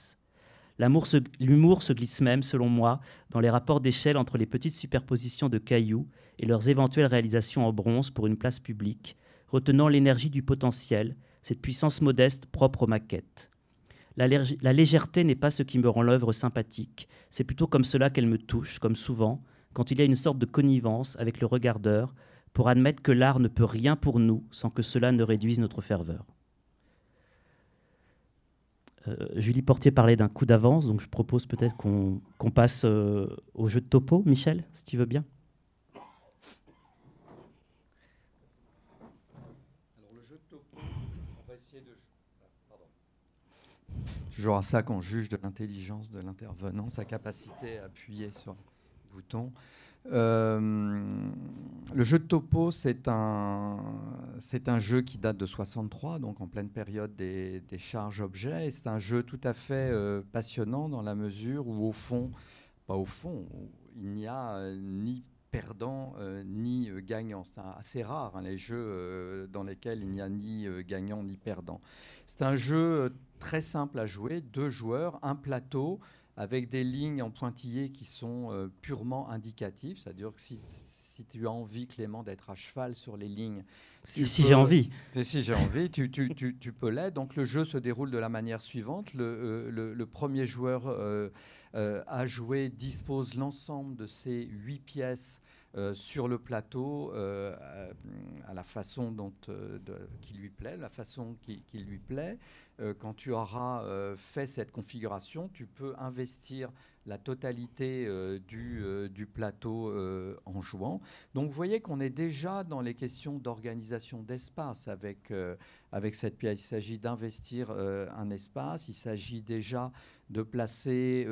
L'humour se glisse même, selon moi, dans les rapports d'échelle entre les petites superpositions de cailloux et leurs éventuelles réalisations en bronze pour une place publique, retenant l'énergie du potentiel, cette puissance modeste propre aux maquettes. La légèreté n'est pas ce qui me rend l'œuvre sympathique, c'est plutôt comme cela qu'elle me touche, comme souvent, quand il y a une sorte de connivence avec le regardeur pour admettre que l'art ne peut rien pour nous sans que cela ne réduise notre ferveur. Julie Portier parlait d'un coup d'avance, donc je propose peut-être qu'on passe au jeu de topo. Michel, si tu veux bien. Alors le jeu de topo, on va essayer de... Pardon. Toujours à ça qu'on juge de l'intelligence de l'intervenant, sa capacité à appuyer sur le bouton. Le jeu de topo, c'est un jeu qui date de 63, donc en pleine période des charges-objets. Et c'est un jeu tout à fait passionnant dans la mesure où, il n'y a ni perdant ni gagnant. C'est assez rare, hein, les jeux dans lesquels il n'y a ni gagnant ni perdant. C'est un jeu très simple à jouer, 2 joueurs, un plateau, avec des lignes en pointillés qui sont purement indicatives. C'est-à-dire que si tu as envie, Clément, d'être à cheval sur les lignes... Si j'ai envie. Si j'ai envie, tu peux l'être. Donc le jeu se déroule de la manière suivante. Le premier joueur à jouer dispose l'ensemble de ces 8 pièces sur le plateau à la façon qui lui plaît, la façon qui lui plaît. Quand tu auras fait cette configuration, tu peux investir la totalité du plateau en jouant. Donc vous voyez qu'on est déjà dans les questions d'organisation d'espace avec cette pièce. Il s'agit d'investir un espace, il s'agit déjà de placer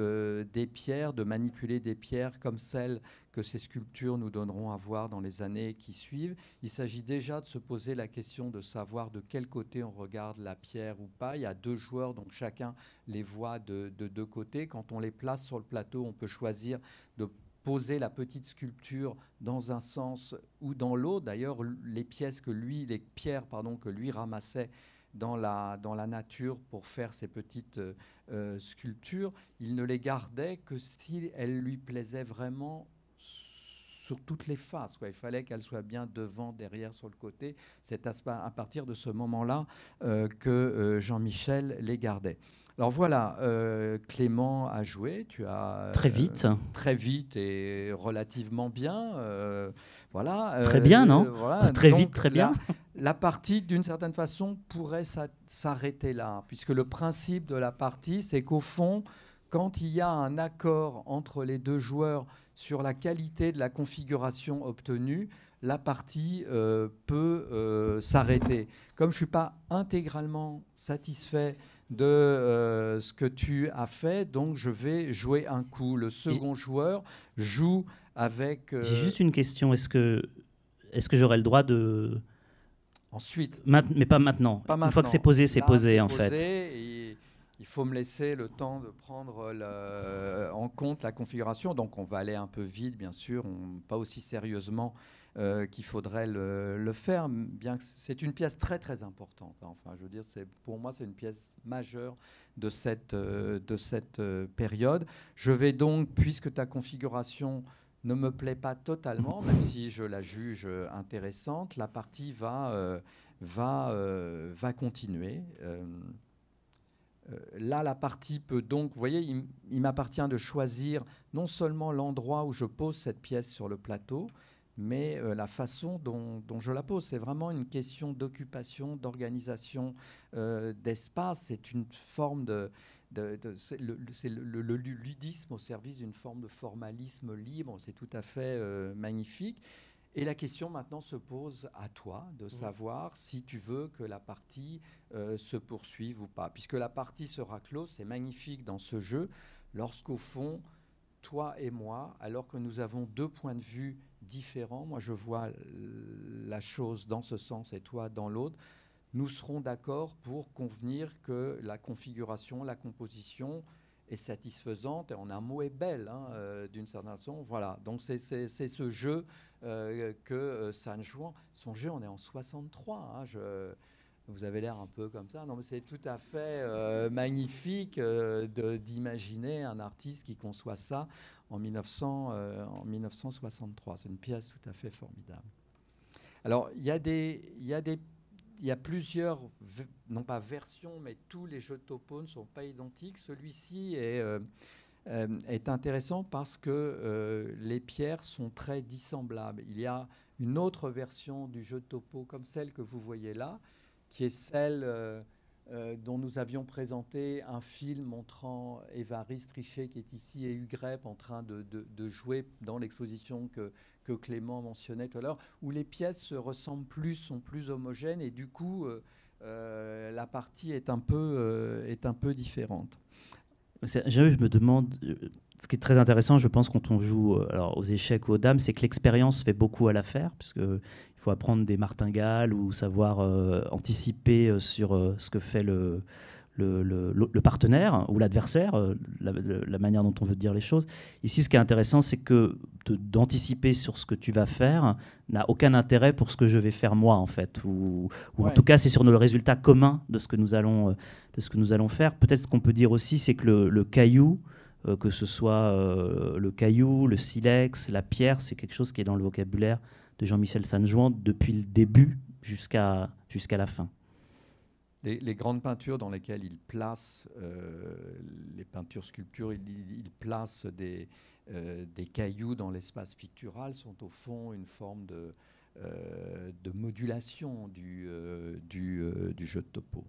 des pierres, de manipuler des pierres comme celles que ces sculptures nous donneront à voir dans les années qui suivent. Il s'agit déjà de se poser la question de savoir de quel côté on regarde la pierre ou pas. Il y a 2 joueurs, donc chacun les voit de 2 côtés. Quand on les place sur le plateau, on peut choisir de poser la petite sculpture dans un sens ou dans l'autre. D'ailleurs, les pierres que lui ramassait dans la nature pour faire ces petites sculptures, il ne les gardait que si elles lui plaisaient vraiment sur toutes les faces, quoi. Il fallait qu'elle soit bien devant, derrière, sur le côté. C'est à partir de ce moment-là que Jean-Michel les gardait. Alors voilà, Clément a joué, tu as... Très vite. Très vite et relativement bien. Voilà, très bien, non voilà. Très Donc, vite, très bien. La partie, d'une certaine façon, pourrait s'arrêter là, puisque le principe de la partie, c'est qu'au fond, quand il y a un accord entre les deux joueurs sur la qualité de la configuration obtenue, la partie peut s'arrêter. Comme je ne suis pas intégralement satisfait de ce que tu as fait, donc je vais jouer un coup. Le second joueur joue avec... J'ai juste une question, est-ce que j'aurais le droit de... Ensuite. Mais pas maintenant. Pas maintenant. Une fois que c'est posé, c'est posé en fait. Et il faut me laisser le temps de prendre en compte la configuration. Donc on va aller un peu vite, bien sûr, pas aussi sérieusement qu'il faudrait le faire, bien que c'est une pièce très très importante. Enfin, je veux dire, pour moi, c'est une pièce majeure de cette période. Je vais donc, puisque ta configuration ne me plaît pas totalement, même si je la juge intéressante, la partie va continuer. Là, la partie peut donc, vous voyez, il m'appartient de choisir non seulement l'endroit où je pose cette pièce sur le plateau, mais la façon dont je la pose. C'est vraiment une question d'occupation, d'organisation d'espace. C'est une forme c'est le ludisme au service d'une forme de formalisme libre. C'est tout à fait magnifique. Et la question maintenant se pose à toi de savoir si tu veux que la partie se poursuive ou pas. Puisque la partie sera close, c'est magnifique dans ce jeu, lorsqu'au fond, toi et moi, alors que nous avons deux points de vue différents, moi je vois la chose dans ce sens et toi dans l'autre, nous serons d'accord pour convenir que la configuration, la composition est satisfaisante, et en un mot est belle, d'une certaine façon. Voilà, donc c'est ce jeu que San Juan, son jeu, on est en 63, vous avez l'air un peu comme ça. Non, mais c'est tout à fait magnifique d'imaginer un artiste qui conçoit ça en 1963. C'est une pièce tout à fait formidable. Alors, il y a plusieurs, non pas versions, mais tous les jeux de topo ne sont pas identiques. Celui-ci est intéressant parce que les pierres sont très dissemblables. Il y a une autre version du jeu de topo, comme celle que vous voyez là, qui est celle dont nous avions présenté un film montrant Évariste Richer, qui est ici, et Hugues Repp en train de jouer dans l'exposition que Clément mentionnait tout à l'heure, où les pièces se ressemblent plus, sont plus homogènes, et du coup, la partie est un peu différente. Je me demande, ce qui est très intéressant, je pense, quand on joue alors, aux échecs ou aux dames, c'est que l'expérience fait beaucoup à l'affaire, puisque il faut apprendre des martingales ou savoir anticiper sur ce que fait le partenaire ou l'adversaire, la manière dont on veut dire les choses. Ici, ce qui est intéressant, c'est que d'anticiper sur ce que tu vas faire n'a aucun intérêt pour ce que je vais faire moi, en fait. Ou en tout cas, c'est sur le résultat commun de ce que nous allons faire. Peut-être ce qu'on peut dire aussi, c'est que le caillou, que ce soit le caillou, le silex, la pierre, c'est quelque chose qui est dans le vocabulaire de Jean-Michel San Juan depuis le début jusqu'à la fin. Les grandes peintures dans lesquelles il place, les peintures sculptures, il place des cailloux dans l'espace pictural, sont au fond une forme de modulation du jeu de topo.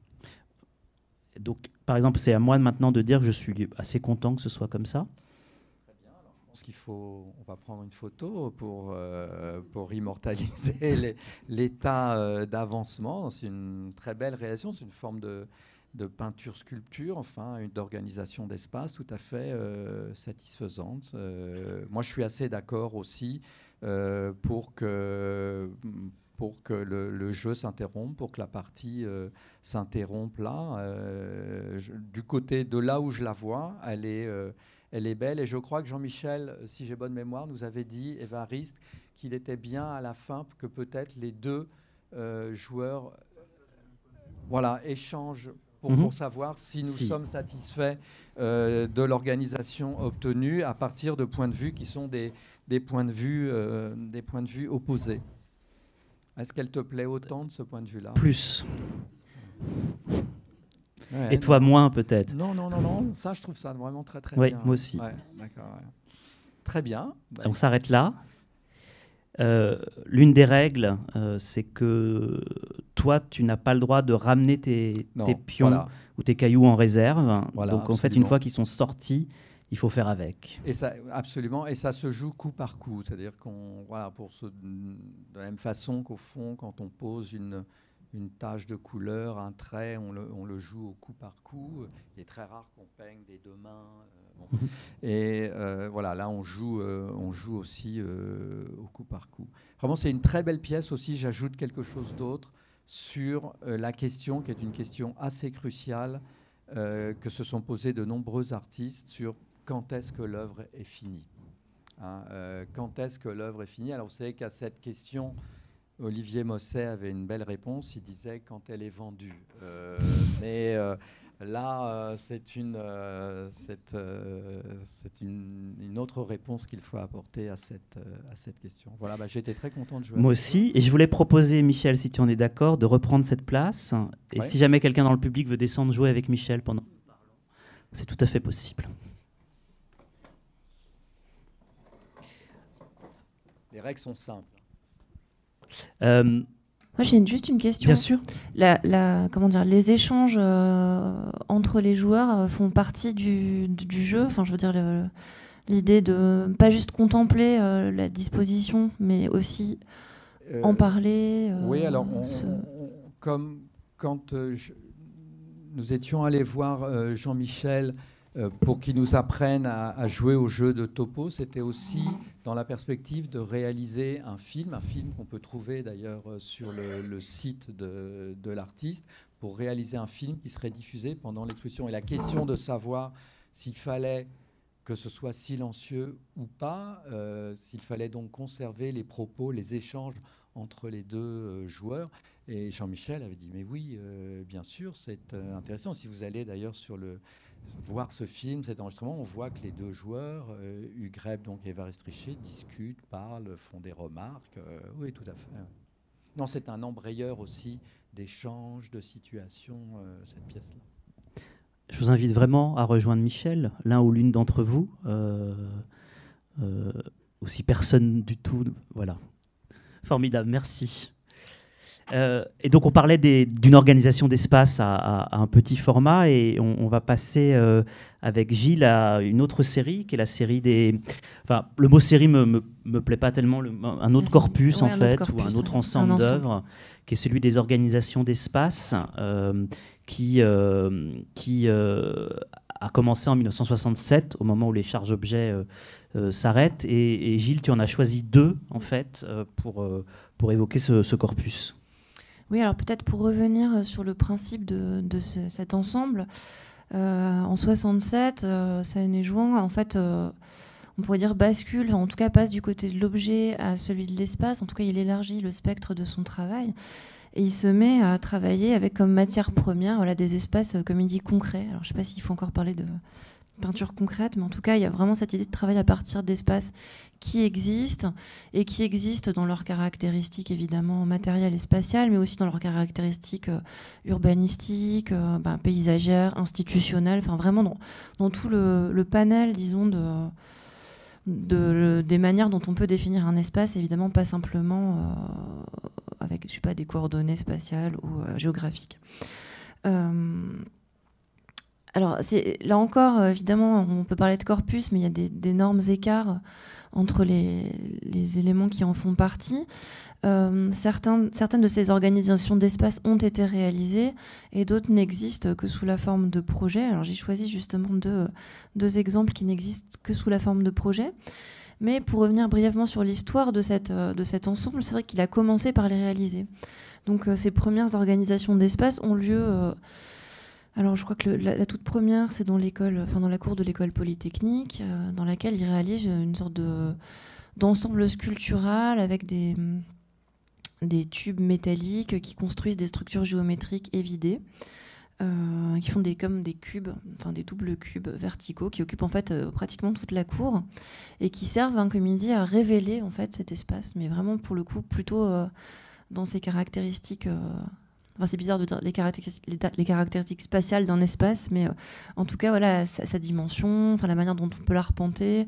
Donc, par exemple, c'est à moi maintenant de dire que je suis assez content que ce soit comme ça. Très bien. Alors, je pense on va prendre une photo pour immortaliser l'état d'avancement. C'est une très belle réalisation. C'est une forme de peinture-sculpture, enfin, d'organisation d'espace tout à fait satisfaisante. Moi, je suis assez d'accord aussi pour que le jeu s'interrompe, pour que la partie s'interrompe là. Du côté de là où je la vois, elle est belle. Et je crois que Jean-Michel, si j'ai bonne mémoire, nous avait dit, Évariste, qu'il était bien à la fin que peut-être les deux joueurs... voilà, échange Mhm. pour savoir si nous sommes satisfaits de l'organisation obtenue à partir de points de vue qui sont des points de vue opposés. Est-ce qu'elle te plaît autant de ce point de vue-là? Plus. Ouais, Et toi, non. moins peut-être. Non, non, non, non. Ça, je trouve ça vraiment très, très Oui, bien. moi aussi. Ouais, d'accord. Ouais. Très bien. Bah, On s'arrête là. L'une des règles, c'est que toi, tu n'as pas le droit de ramener tes pions voilà. ou tes cailloux en réserve. Voilà, donc, en fait, une fois qu'ils sont sortis, il faut faire avec. Et ça, absolument. Et ça se joue coup par coup. C'est-à-dire qu'on, voilà, de la même façon qu'au fond, quand on pose une tache de couleur, un trait, on le joue au coup par coup. Il est très rare qu'on peigne des deux mains. Bon. Et voilà, là, on joue aussi au coup par coup. Vraiment, c'est une très belle pièce aussi. J'ajoute quelque chose d'autre sur la question, qui est une question assez cruciale, que se sont posés de nombreux artistes sur quand est-ce que l'œuvre est finie. Hein, quand est-ce que l'œuvre est finie? Alors, vous savez qu'à cette question, Olivier Mosset avait une belle réponse. Il disait quand elle est vendue. Mais là, c'est une autre réponse qu'il faut apporter à cette question. Voilà, bah, j'étais très content de jouer. Moi aussi. Et je voulais proposer, Michel, si tu en es d'accord, de reprendre cette place. Et ouais. Si jamais quelqu'un dans le public veut descendre jouer avec Michel pendant... C'est tout à fait possible. Les règles sont simples. Moi, j'ai juste une question. Bien sûr. Comment dire, les échanges entre les joueurs font partie du jeu. Enfin, je veux dire, l'idée de pas juste contempler la disposition, mais aussi en parler. Oui, alors, comme quand nous étions allés voir Jean-Michel pour qu'il nous apprenne à jouer au jeu de topo, c'était aussi dans la perspective de réaliser un film qu'on peut trouver d'ailleurs sur le site de l'artiste, pour réaliser un film qui serait diffusé pendant l'exposition. Et la question de savoir s'il fallait que ce soit silencieux ou pas, s'il fallait donc conserver les propos, les échanges entre les deux joueurs. Et Jean-Michel avait dit, mais oui, bien sûr, c'est intéressant. Si vous allez d'ailleurs voir ce film, cet enregistrement, on voit que les deux joueurs, Hugues Reb donc Évariste Richer, discutent, parlent, font des remarques. Oui, tout à fait. Non, c'est un embrayeur aussi d'échanges, de situations, cette pièce-là. Je vous invite vraiment à rejoindre Michel, l'un ou l'une d'entre vous. Ou si personne du tout. Voilà. Formidable, merci. Et donc on parlait d'une organisation d'espace à un petit format, et on va passer avec Gilles à une autre série qui est la série des... Enfin, le mot série me plaît pas tellement, un autre corpus en fait, ou un autre ensemble d'œuvres, qui est celui des organisations d'espace, qui a commencé en 1967, au moment où les charges-objets s'arrêtent, et Gilles, tu en as choisi deux en fait pour évoquer ce corpus. Oui, alors peut-être pour revenir sur le principe de cet ensemble, en 67, Saine Jouan, en fait, on pourrait dire bascule, en tout cas passe du côté de l'objet à celui de l'espace, en tout cas il élargit le spectre de son travail, et il se met à travailler avec comme matière première des espaces, comme il dit, concrets. Alors je ne sais pas s'il faut encore parler de peinture concrète, mais en tout cas, il y a vraiment cette idée de travailler à partir d'espaces qui existent, et qui existent dans leurs caractéristiques évidemment matérielles et spatiales, mais aussi dans leurs caractéristiques urbanistiques, paysagères, institutionnelles, enfin vraiment dans tout le panel, disons, des manières dont on peut définir un espace, évidemment pas simplement avec, je sais pas, des coordonnées spatiales ou géographiques. Alors, là encore, évidemment, on peut parler de corpus, mais il y a d'énormes écarts entre les éléments qui en font partie. Certaines de ces organisations d'espace ont été réalisées, et d'autres n'existent que sous la forme de projets. Alors, j'ai choisi justement deux exemples qui n'existent que sous la forme de projets. Mais pour revenir brièvement sur l'histoire de cet ensemble, c'est vrai qu'il a commencé par les réaliser. Donc, ces premières organisations d'espace ont lieu... Alors, je crois que la toute première, c'est dans la cour de l'école polytechnique, dans laquelle il réalise une sorte d'ensemble sculptural avec des des tubes métalliques qui construisent des structures géométriques évidées, qui font comme des cubes, enfin des doubles cubes verticaux qui occupent en fait pratiquement toute la cour et qui servent, comme il dit, à révéler en fait cet espace, mais vraiment pour le coup plutôt dans ses caractéristiques. Enfin, c'est bizarre de dire les caractéristiques spatiales d'un espace, mais en tout cas, voilà, sa dimension, enfin la manière dont on peut l'arpenter,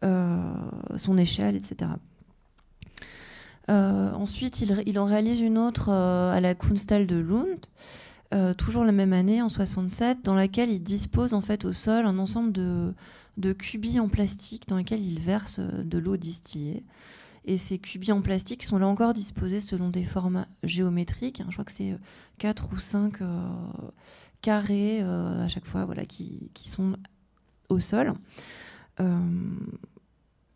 son échelle, etc. Ensuite, il en réalise une autre à la Kunsthalle de Lund. Toujours la même année, en 67, dans laquelle il dispose en fait au sol un ensemble de cubis en plastique dans lesquels il verse de l'eau distillée. Et ces cubis en plastique sont là encore disposés selon des formats géométriques. Je crois que c'est 4 ou 5 carrés à chaque fois, voilà, qui sont au sol.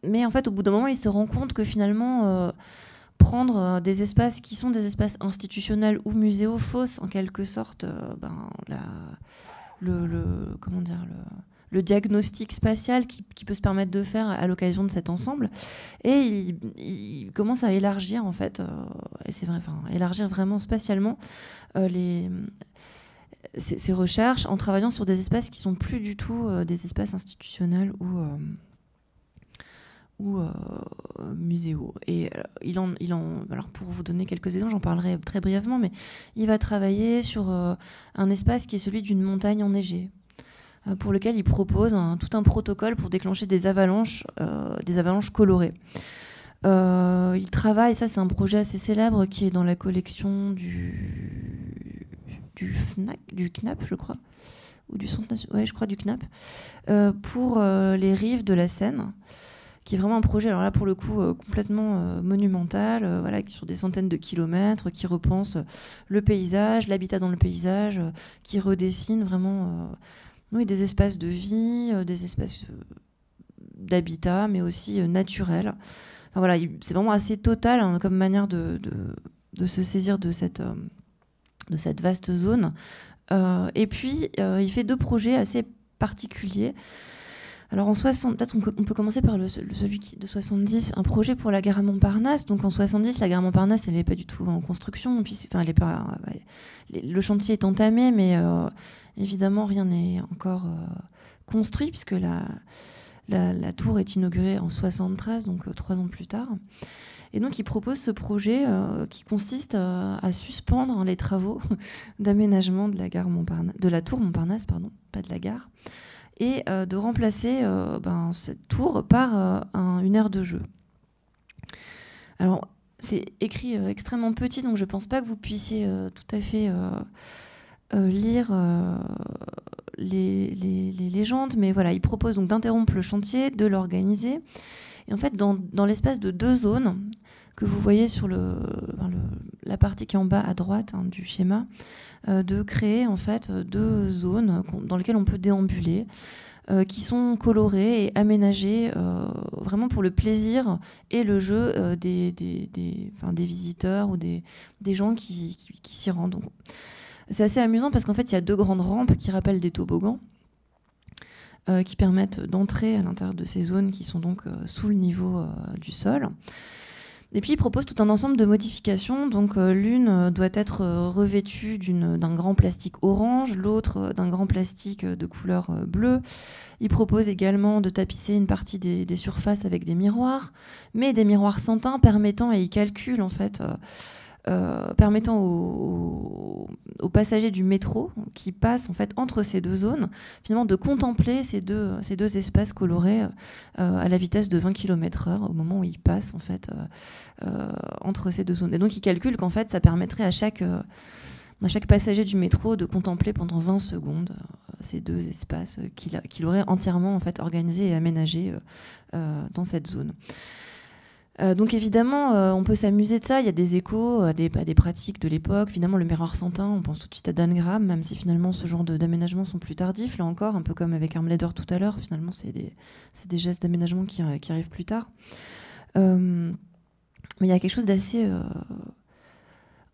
Mais en fait, au bout d'un moment, il se rend compte que finalement... prendre des espaces qui sont des espaces institutionnels ou muséaux fausse en quelque sorte le diagnostic spatial qui peut se permettre de faire à l'occasion de cet ensemble. Et il commence à élargir en fait, et c'est vrai, élargir vraiment spatialement ses recherches en travaillant sur des espaces qui sont plus du tout des espaces institutionnels ou muséaux. Et alors pour vous donner quelques exemples, j'en parlerai très brièvement, mais il va travailler sur un espace qui est celui d'une montagne enneigée, pour lequel il propose tout un protocole pour déclencher des avalanches colorées. Il travaille, ça c'est un projet assez célèbre qui est dans la collection du CNAP, je crois, ou du Centre national, ouais, je crois du CNAP, pour les rives de la Seine, qui est vraiment un projet, alors là pour le coup complètement monumental, voilà, sur des centaines de kilomètres, qui repense le paysage, l'habitat dans le paysage, qui redessine vraiment des espaces de vie, des espaces d'habitat, mais aussi naturels. Enfin, voilà, c'est vraiment assez total comme manière de se saisir de cette vaste zone. Et puis il fait 2 projets assez particuliers. Alors peut-être on peut commencer par celui de 70, un projet pour la gare Montparnasse. Donc en 70, la gare Montparnasse, elle n'est pas du tout en construction. Puis, le chantier est entamé, mais évidemment rien n'est encore construit puisque la tour est inaugurée en 73, donc 3 ans plus tard. Et donc il propose ce projet qui consiste à suspendre les travaux d'aménagement de la tour Montparnasse, pardon, pas de la gare, et de remplacer cette tour par une aire de jeu. Alors, c'est écrit extrêmement petit, donc je ne pense pas que vous puissiez tout à fait lire les légendes, mais voilà, il propose donc d'interrompre le chantier, de l'organiser, et en fait, dans l'espace de 2 zones que vous voyez sur la partie qui est en bas à droite du schéma, de créer en fait 2 zones dans lesquelles on peut déambuler, qui sont colorées et aménagées vraiment pour le plaisir et le jeu des visiteurs ou des gens qui s'y rendent. Donc, c'est assez amusant parce qu'en fait il y a 2 grandes rampes qui rappellent des toboggans, qui permettent d'entrer à l'intérieur de ces zones qui sont donc sous le niveau du sol. Et puis il propose tout un ensemble de modifications. Donc l'une doit être revêtue d'un grand plastique orange, l'autre d'un grand plastique de couleur bleue. Il propose également de tapisser une partie des surfaces avec des miroirs, mais des miroirs sans teint permettant, et il calcule en fait, permettant aux passagers du métro qui passent en fait entre ces 2 zones, finalement de contempler ces deux espaces colorés à la vitesse de 20 km/h au moment où ils passent en fait entre ces 2 zones. Et donc il calcule qu'en fait ça permettrait à chaque passager du métro de contempler pendant 20 secondes ces 2 espaces qu'il aurait entièrement en fait organisés et aménagés dans cette zone. Donc évidemment, on peut s'amuser de ça. Il y a des échos à des pratiques de l'époque. Finalement, le miroir sans teint, on pense tout de suite à Dan Graham, même si finalement ce genre d'aménagements sont plus tardifs. Là encore, un peu comme avec Armleder tout à l'heure, finalement, c'est des gestes d'aménagement qui arrivent plus tard. Mais il y a quelque chose d'assez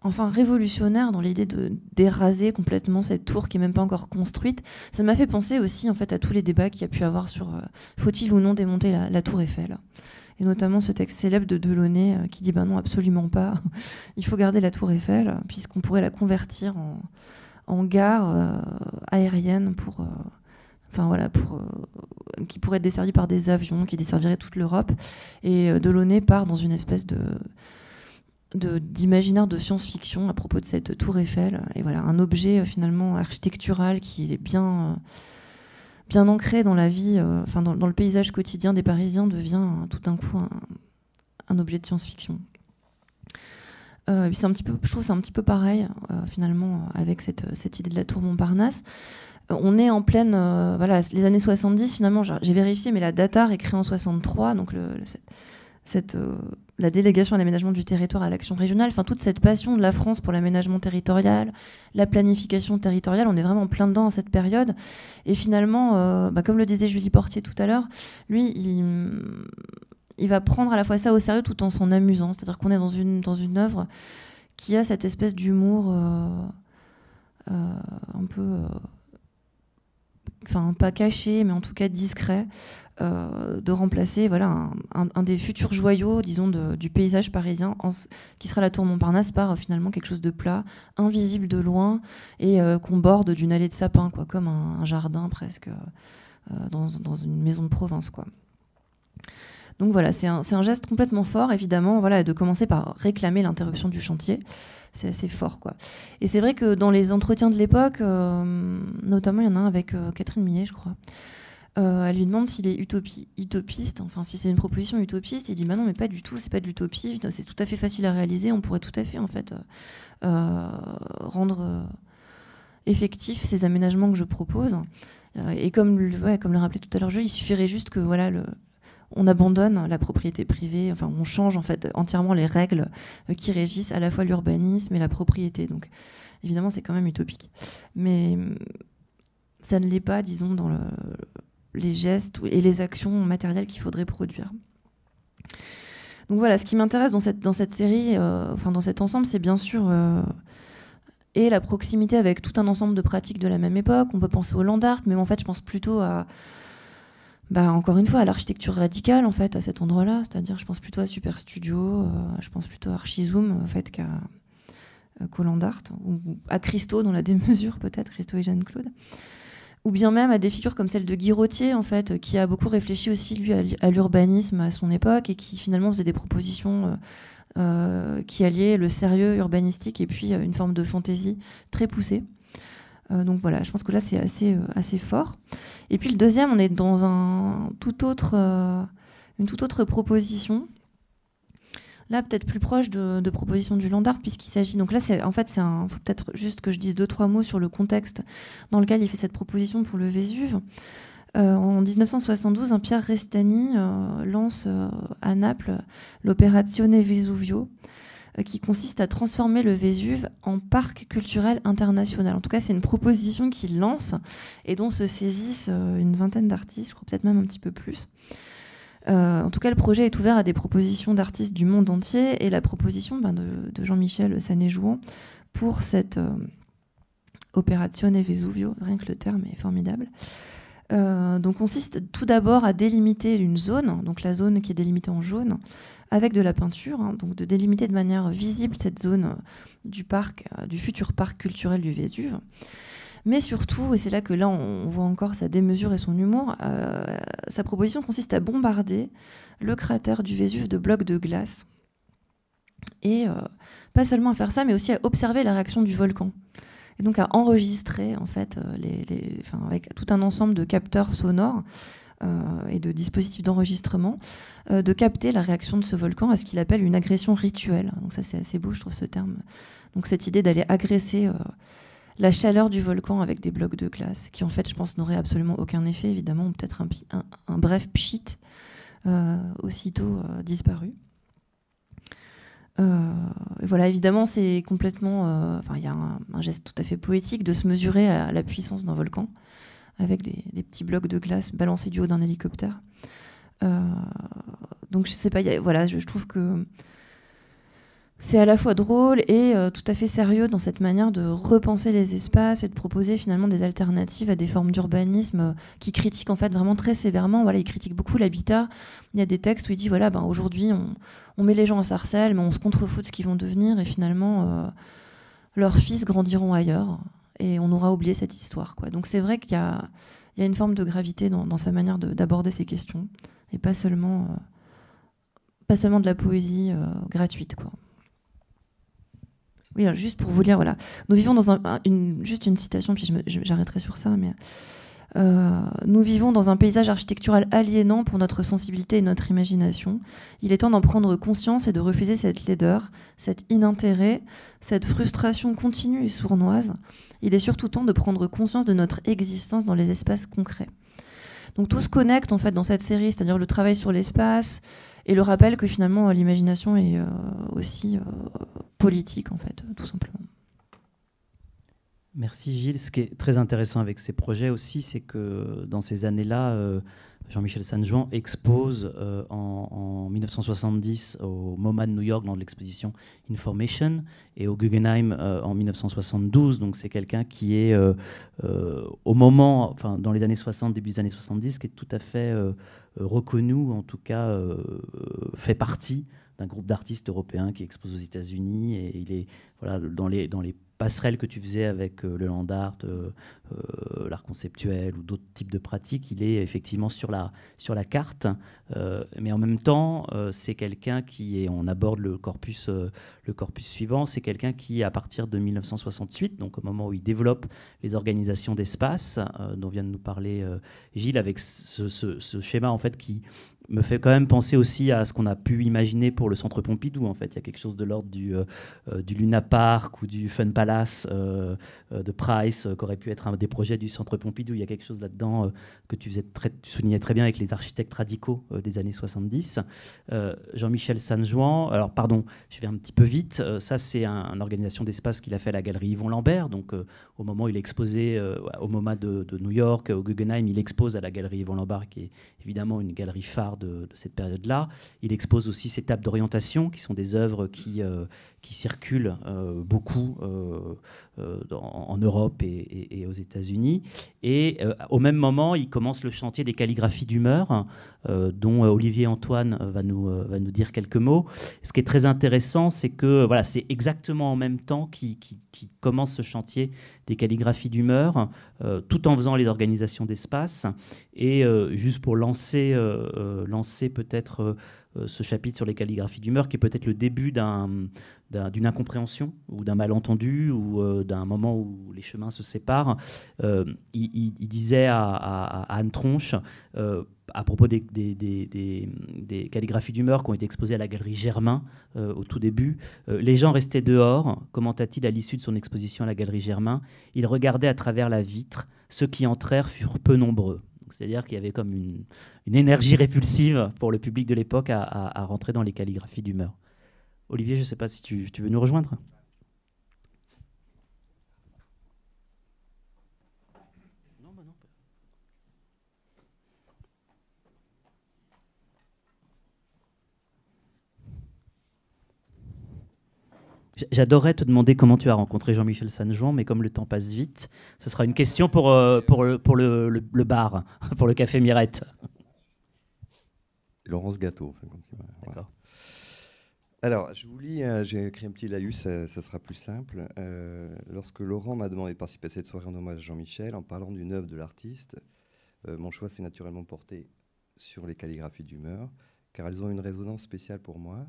révolutionnaire dans l'idée d'éraser complètement cette tour qui n'est même pas encore construite. Ça m'a fait penser aussi en fait, à tous les débats qu'il y a pu avoir sur faut-il ou non démonter la tour Eiffel. et notamment ce texte célèbre de Delaunay qui dit non, absolument pas, il faut garder la tour Eiffel, puisqu'on pourrait la convertir en gare aérienne qui pourrait être desservie par des avions, qui desserviraient toute l'Europe. Et Delaunay part dans une espèce d'imaginaire de science-fiction à propos de cette tour Eiffel. Et voilà, un objet finalement architectural qui est bien ancré dans la vie, dans le paysage quotidien des Parisiens, devient tout d'un coup un objet de science-fiction. Je trouve que c'est un petit peu pareil finalement avec cette idée de la tour Montparnasse. On est en pleine les années 70 finalement, j'ai vérifié, mais la DATAR est créée en 63, donc la délégation à l'aménagement du territoire à l'action régionale, toute cette passion de la France pour l'aménagement territorial, la planification territoriale, on est vraiment plein dedans à cette période. Et finalement, comme le disait Julie Portier tout à l'heure, lui, il va prendre à la fois ça au sérieux tout en s'en amusant. C'est-à-dire qu'on est dans une œuvre qui a cette espèce d'humour un peu... pas caché, mais en tout cas discret, de remplacer un des futurs joyaux, disons, du paysage parisien, qui sera la tour Montparnasse, par finalement quelque chose de plat, invisible de loin, et qu'on borde d'une allée de sapins, comme un jardin presque, dans une maison de province, quoi. Donc voilà, c'est un geste complètement fort, évidemment, de commencer par réclamer l'interruption du chantier. C'est assez fort, quoi. Et c'est vrai que dans les entretiens de l'époque, notamment il y en a un avec Catherine Millet, je crois, elle lui demande s'il est utopiste, si c'est une proposition utopiste. Il dit non, mais pas du tout, c'est pas de l'utopie, c'est tout à fait facile à réaliser, on pourrait tout à fait rendre effectifs ces aménagements que je propose. Et comme le rappelait tout à l'heure, il suffirait juste que on abandonne la propriété privée, on change entièrement les règles qui régissent à la fois l'urbanisme et la propriété. Donc évidemment, c'est quand même utopique. Mais ça ne l'est pas, disons, dans les gestes et les actions matérielles qu'il faudrait produire. Donc voilà, ce qui m'intéresse dans cette série, dans cet ensemble, c'est bien sûr et la proximité avec tout un ensemble de pratiques de la même époque. On peut penser au land art, mais en fait, je pense plutôt à encore une fois, à l'architecture radicale, à cet endroit-là. C'est-à-dire, je pense plutôt à Super Studio, je pense plutôt à Archizoom, qu'au land art, ou à Christo, dans la démesure, peut-être, Christo et Jeanne-Claude. Ou bien même à des figures comme celle de Guy Rottier, qui a beaucoup réfléchi aussi, lui, à l'urbanisme à son époque, et qui, finalement, faisait des propositions qui alliaient le sérieux urbanistique et puis une forme de fantaisie très poussée. Donc voilà, je pense que là c'est assez fort. Et puis le deuxième, on est dans une toute autre proposition. Là, peut-être plus proche de proposition du land art, puisqu'il s'agit. Donc là, faut peut-être juste que je dise 2-3 mots sur le contexte dans lequel il fait cette proposition pour le Vésuve. En 1972, Pierre Restani lance à Naples l'Operazione Vesuvio, qui consiste à transformer le Vésuve en parc culturel international. En tout cas, c'est une proposition qu'il lance et dont se saisissent une vingtaine d'artistes, je crois peut-être même un petit peu plus. En tout cas, le projet est ouvert à des propositions d'artistes du monde entier, et la proposition de Jean-Michel Sané-Jouan pour cette Operazione Vesuvio, rien que le terme est formidable, donc consiste tout d'abord à délimiter une zone, donc la zone qui est délimitée en jaune, avec de la peinture, donc de délimiter de manière visible cette zone du parc, du futur parc culturel du Vésuve. Mais surtout, et c'est là que là on voit encore sa démesure et son humour, sa proposition consiste à bombarder le cratère du Vésuve de blocs de glace. Et pas seulement à faire ça, mais aussi à observer la réaction du volcan. Et donc à enregistrer, avec tout un ensemble de capteurs sonores et de dispositifs d'enregistrement, de capter la réaction de ce volcan à ce qu'il appelle une agression rituelle. Donc ça, c'est assez beau, je trouve, ce terme. Donc cette idée d'aller agresser la chaleur du volcan avec des blocs de glace, qui en fait, je pense, n'aurait absolument aucun effet, évidemment, ou peut-être un bref pchit aussitôt disparu. Voilà, évidemment, c'est complètement... il y a un geste tout à fait poétique de se mesurer à la puissance d'un volcan, avec des petits blocs de glace balancés du haut d'un hélicoptère. Donc, je sais pas, je trouve que c'est à la fois drôle et tout à fait sérieux dans cette manière de repenser les espaces et de proposer finalement des alternatives à des formes d'urbanisme qui critiquent en fait vraiment très sévèrement. Voilà, il critique beaucoup l'habitat. Il y a des textes où il dit voilà, ben, aujourd'hui on met les gens à Sarcelles, mais on se contrefout de ce qu'ils vont devenir et finalement leurs fils grandiront ailleurs et on aura oublié cette histoire, quoi. Donc c'est vrai qu'il y a une forme de gravité dans sa manière d'aborder ces questions et pas seulement de la poésie gratuite, quoi. Oui, alors juste pour vous lire, voilà. Nous vivons dans juste une citation, puis j'arrêterai sur ça, mais nous vivons dans un paysage architectural aliénant pour notre sensibilité et notre imagination. Il est temps d'en prendre conscience et de refuser cette laideur, cet inintérêt, cette frustration continue et sournoise. Il est surtout temps de prendre conscience de notre existence dans les espaces concrets. Donc tout se connecte en fait dans cette série, c'est-à-dire le travail sur l'espace et le rappel que finalement l'imagination est aussi politique en fait, tout simplement. Merci Gilles. Ce qui est très intéressant avec ces projets aussi, c'est que dans ces années-là, Jean-Michel Sanjuan expose en 1970 au MoMA de New York dans l'exposition Information et au Guggenheim en 1972. Donc c'est quelqu'un qui est au moment, enfin dans les années 60, début des années 70, qui est tout à fait reconnu, ou en tout cas fait partie d'un groupe d'artistes européens qui expose aux États-Unis, et il est voilà, dans les passerelles que tu faisais avec le land art, l'art conceptuel ou d'autres types de pratiques, il est effectivement sur la carte, mais en même temps, c'est quelqu'un qui est, on aborde le corpus suivant, c'est quelqu'un qui, à partir de 1968, donc au moment où il développe les organisations d'espace, dont vient de nous parler Gilles, avec ce schéma en fait qui me fait quand même penser aussi à ce qu'on a pu imaginer pour le Centre Pompidou. En fait, il y a quelque chose de l'ordre du Luna Park ou du Fun Palace de Price, qui aurait pu être un des projets du Centre Pompidou. Il y a quelque chose là-dedans que tu soulignais très bien avec les architectes radicaux des années 70. Jean-Michel Sanjuan, alors pardon, je vais un petit peu vite. Ça, c'est une organisation d'espace qu'il a fait à la galerie Yvon Lambert. Donc, au moment où il exposait au MoMA de New York, au Guggenheim, il expose à la galerie Yvon Lambert, qui est évidemment une galerie phare de cette période-là. Il expose aussi ses tables d'orientation, qui sont des œuvres qui circulent beaucoup en Europe et aux États-Unis. Et au même moment, il commence le chantier des calligraphies d'humeur, dont Olivier Antoine va nous dire quelques mots. Ce qui est très intéressant, c'est que voilà, c'est exactement en même temps qu'il commence ce chantier des calligraphies d'humeur, tout en faisant les organisations d'espace. Et juste pour lancer peut-être ce chapitre sur les calligraphies d'humeur, qui est peut-être le début d'une incompréhension ou d'un malentendu ou d'un moment où les chemins se séparent. Il disait à Anne Tronche, à propos des calligraphies d'humeur qui ont été exposées à la galerie Germain au tout début, les gens restaient dehors, commenta-t-il à l'issue de son exposition à la galerie Germain. Ils regardaient à travers la vitre, ceux qui entrèrent furent peu nombreux. C'est-à-dire qu'il y avait comme une énergie répulsive pour le public de l'époque à rentrer dans les calligraphies d'humeur. Olivier, je ne sais pas si tu veux nous rejoindre. Non, bah non. J'adorerais te demander comment tu as rencontré Jean-Michel Sanjuan, mais comme le temps passe vite, ce sera une question pour le bar, pour le Café Mirette. Laurence Gâteau. D'accord. Alors, je vous lis, j'ai écrit un petit laïus, ça sera plus simple. Lorsque Laurent m'a demandé de participer à cette soirée en hommage à Jean-Michel, en parlant d'une œuvre de l'artiste, mon choix s'est naturellement porté sur les calligraphies d'humeur, car elles ont une résonance spéciale pour moi.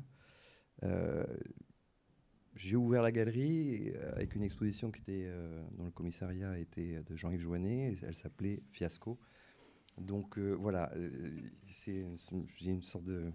J'ai ouvert la galerie avec une exposition qui était, dont le commissariat était de Jean-Yves Joannet. Elle s'appelait Fiasco. Donc voilà, j'ai une sorte de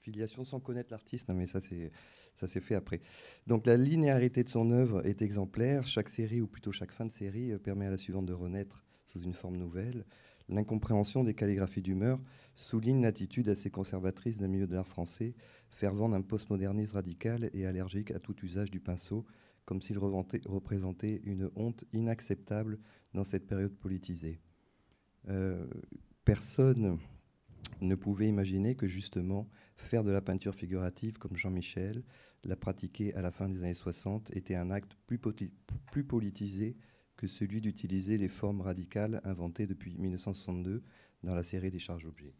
filiation sans connaître l'artiste, mais ça s'est fait après. Donc la linéarité de son œuvre est exemplaire. Chaque série, ou plutôt chaque fin de série, permet à la suivante de renaître sous une forme nouvelle. L'incompréhension des calligraphies d'humeur souligne l'attitude assez conservatrice d'un milieu de l'art français, fervent d'un postmodernisme radical et allergique à tout usage du pinceau, comme s'il représentait une honte inacceptable dans cette période politisée. Personne ne pouvait imaginer que justement faire de la peinture figurative comme Jean-Michel l'a pratiqué à la fin des années 60 était un acte plus politisé que celui d'utiliser les formes radicales inventées depuis 1962 dans la série des charges-objets.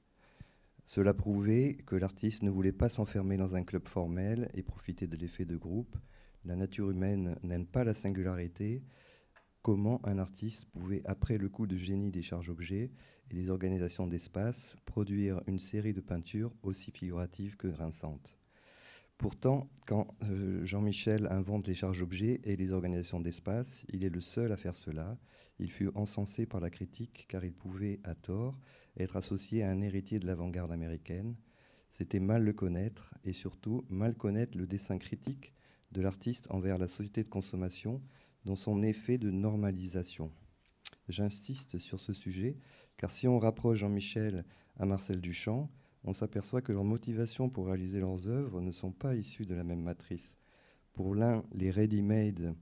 Cela prouvait que l'artiste ne voulait pas s'enfermer dans un club formel et profiter de l'effet de groupe. La nature humaine n'aime pas la singularité. Comment un artiste pouvait, après le coup de génie des charges-objets et des organisations d'espace, produire une série de peintures aussi figuratives que grinçantes. Pourtant, quand Jean-Michel invente les charges-objets et les organisations d'espace, il est le seul à faire cela. Il fut encensé par la critique car il pouvait, à tort, être associé à un héritier de l'avant-garde américaine. C'était mal le connaître et surtout mal connaître le dessein critique de l'artiste envers la société de consommation dans son effet de normalisation. J'insiste sur ce sujet car si on rapproche Jean-Michel à Marcel Duchamp, on s'aperçoit que leurs motivations pour réaliser leurs œuvres ne sont pas issues de la même matrice. Pour l'un, les ready-made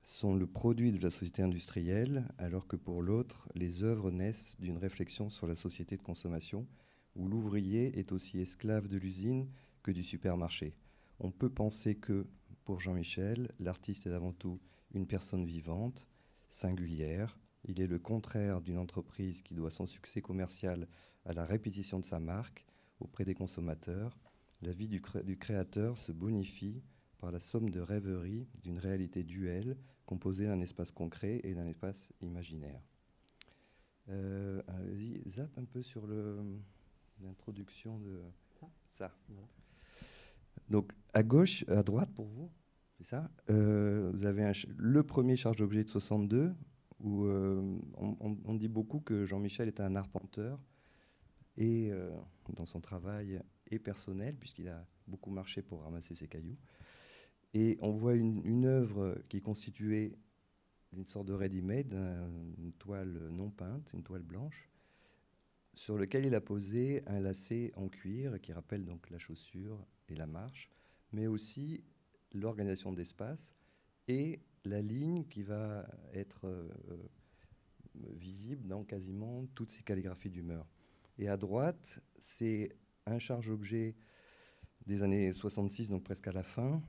sont le produit de la société industrielle, alors que pour l'autre, les œuvres naissent d'une réflexion sur la société de consommation, où l'ouvrier est aussi esclave de l'usine que du supermarché. On peut penser que, pour Jean-Michel, l'artiste est avant tout une personne vivante, singulière. Il est le contraire d'une entreprise qui doit son succès commercial à la répétition de sa marque auprès des consommateurs. La vie du créateur se bonifie par la somme de rêveries d'une réalité duelle composée d'un espace concret et d'un espace imaginaire. Vas-y, zappe un peu sur l'introduction de ça. Voilà. Donc, à gauche, à droite pour vous, c'est ça. Vous avez le premier charge-objet de 62, où on dit beaucoup que Jean-Michel est un arpenteur, et dans son travail et personnel, puisqu'il a beaucoup marché pour ramasser ses cailloux. Et on voit une œuvre qui est constituée d'une sorte de ready-made, une toile non peinte, une toile blanche, sur laquelle il a posé un lacet en cuir qui rappelle donc la chaussure et la marche, mais aussi l'organisation d'espace et la ligne qui va être visible dans quasiment toutes ces calligraphies d'humeur. Et à droite, c'est un charge-objet des années 66, donc presque à la fin,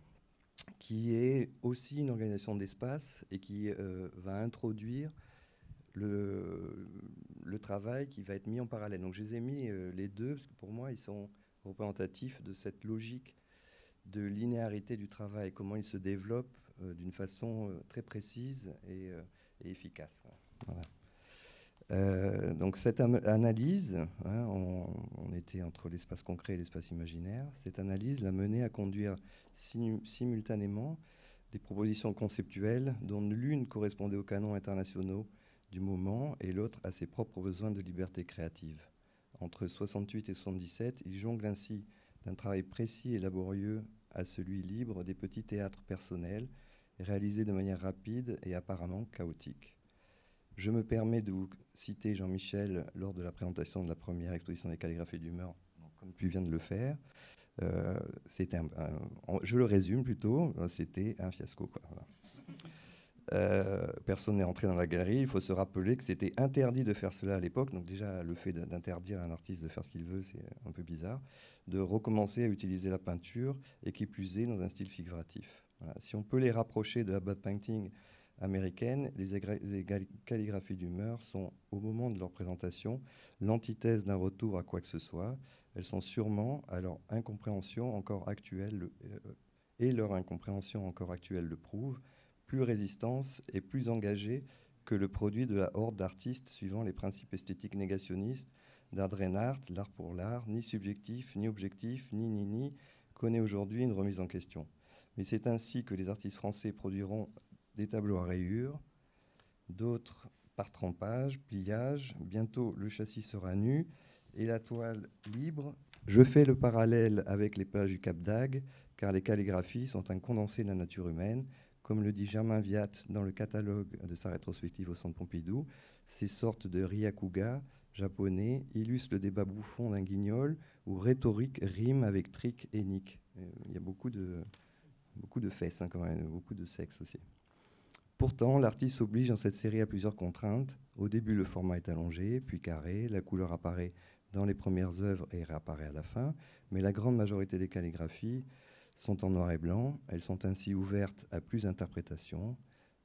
qui est aussi une organisation d'espace et qui va introduire le travail qui va être mis en parallèle. Donc je les ai mis les deux, parce que pour moi, ils sont représentatifs de cette logique de linéarité du travail, comment il se développe d'une façon très précise et efficace. Voilà. Donc cette analyse, hein, on était entre l'espace concret et l'espace imaginaire, cette analyse l'a mené à conduire simultanément des propositions conceptuelles dont l'une correspondait aux canons internationaux du moment et l'autre à ses propres besoins de liberté créative. Entre 68 et 77, il jongle ainsi d'un travail précis et laborieux à celui libre des petits théâtres personnels, réalisés de manière rapide et apparemment chaotique. Je me permets de vous citer Jean-Michel lors de la présentation de la première exposition des calligraphies d'humeur, comme tu viens de le faire. Je le résume plutôt, c'était un fiasco, quoi. Voilà. Personne n'est entré dans la galerie. Il faut se rappeler que c'était interdit de faire cela à l'époque. Donc déjà, le fait d'interdire à un artiste de faire ce qu'il veut, c'est un peu bizarre. De recommencer à utiliser la peinture et qui plus est dans un style figuratif. Voilà. Si on peut les rapprocher de la bad painting américaine, les calligraphies d'humeur sont, au moment de leur présentation, l'antithèse d'un retour à quoi que ce soit. Elles sont sûrement, à leur incompréhension encore actuelle, et leur incompréhension encore actuelle le prouve, plus résistantes et plus engagées que le produit de la horde d'artistes suivant les principes esthétiques négationnistes d'Art Reinhardt, l'art pour l'art, ni subjectif, ni objectif, ni, connaît aujourd'hui une remise en question. Mais c'est ainsi que les artistes français produiront des tableaux à rayures, d'autres par trempage, pliage. Bientôt, le châssis sera nu et la toile libre. Je fais le parallèle avec les pages du Cap d'Agde, car les calligraphies sont un condensé de la nature humaine. Comme le dit Germain Viat dans le catalogue de sa rétrospective au Centre Pompidou, ces sortes de ryakuga japonais illustrent le débat bouffon d'un guignol où rhétorique rime avec trick et nick. Il y a beaucoup de fesses, hein, quand même, beaucoup de sexe aussi. Pourtant, l'artiste s'oblige dans cette série à plusieurs contraintes. Au début, le format est allongé, puis carré, la couleur apparaît dans les premières œuvres et réapparaît à la fin, mais la grande majorité des calligraphies sont en noir et blanc. Elles sont ainsi ouvertes à plus d'interprétations.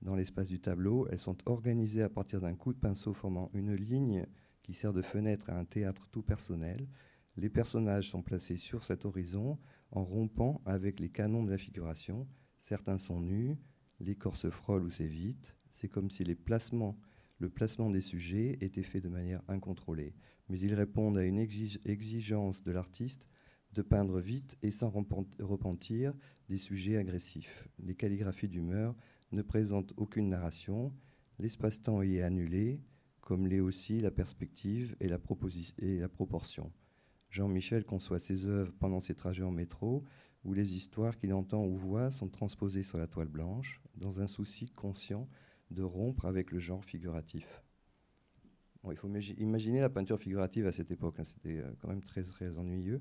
Dans l'espace du tableau, elles sont organisées à partir d'un coup de pinceau formant une ligne qui sert de fenêtre à un théâtre tout personnel. Les personnages sont placés sur cet horizon en rompant avec les canons de la figuration. Certains sont nus, les corps se frôlent ou s'évitent. C'est comme si le placement des sujets était fait de manière incontrôlée. Mais ils répondent à une exigence de l'artiste de peindre vite et sans repentir des sujets agressifs. Les calligraphies d'humeur ne présentent aucune narration, l'espace-temps y est annulé, comme l'est aussi la perspective et la proportion. Jean-Michel conçoit ses œuvres pendant ses trajets en métro, où les histoires qu'il entend ou voit sont transposées sur la toile blanche, dans un souci conscient de rompre avec le genre figuratif. Bon, il faut imaginer la peinture figurative à cette époque, hein, c'était quand même très, très ennuyeux,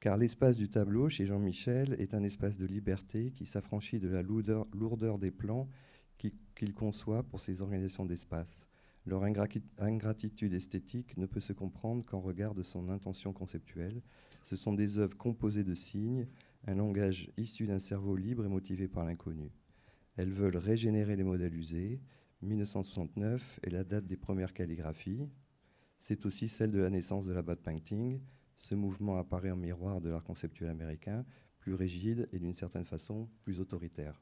car l'espace du tableau, chez Jean-Michel, est un espace de liberté qui s'affranchit de la lourdeur des plans qu'il conçoit pour ses organisations d'espace. Leur ingratitude esthétique ne peut se comprendre qu'en regard de son intention conceptuelle. Ce sont des œuvres composées de signes, un langage issu d'un cerveau libre et motivé par l'inconnu. Elles veulent régénérer les modèles usés. 1969 est la date des premières calligraphies. C'est aussi celle de la naissance de la bad painting. Ce mouvement apparaît en miroir de l'art conceptuel américain, plus rigide et d'une certaine façon plus autoritaire.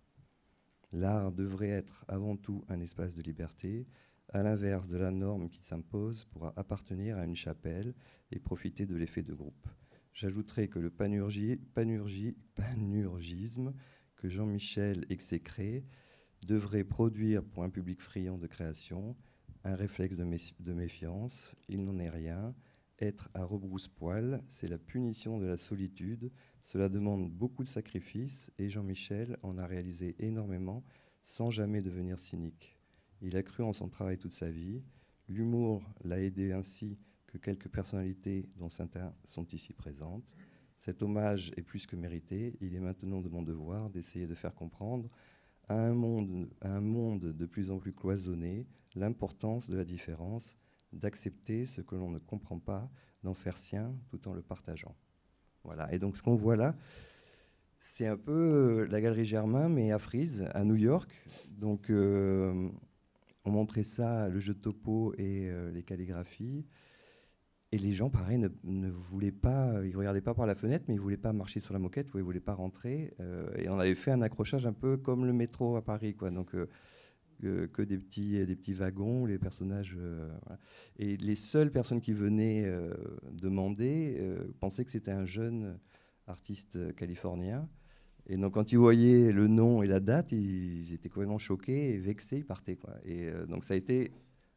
L'art devrait être avant tout un espace de liberté, à l'inverse de la norme qui s'impose pour appartenir à une chapelle et profiter de l'effet de groupe. J'ajouterai que le panurgisme que Jean-Michel exécrait devrait produire pour un public friand de création un réflexe de méfiance. Il n'en est rien. Être à rebrousse-poil, c'est la punition de la solitude. Cela demande beaucoup de sacrifices et Jean-Michel en a réalisé énormément sans jamais devenir cynique. Il a cru en son travail toute sa vie. L'humour l'a aidé ainsi que quelques personnalités dont certains sont ici présentes. Cet hommage est plus que mérité. Il est maintenant de mon devoir d'essayer de faire comprendre à un monde de plus en plus cloisonné l'importance de la différence, d'accepter ce que l'on ne comprend pas, d'en faire sien tout en le partageant. Voilà. Et donc ce qu'on voit là, c'est un peu la Galerie Germain, mais à Frieze, à New York. Donc on montrait ça, le jeu de topo et les calligraphies. Et les gens, pareil, ne voulaient pas, ils ne regardaient pas par la fenêtre, mais ils ne voulaient pas marcher sur la moquette, ils ne voulaient pas rentrer. Et on avait fait un accrochage un peu comme le métro à Paris, quoi. Donc que des petits wagons, les personnages. Voilà. Et les seules personnes qui venaient demander pensaient que c'était un jeune artiste californien. Et donc quand ils voyaient le nom et la date, ils étaient complètement choqués et vexés, ils partaient, quoi. Et donc ça a été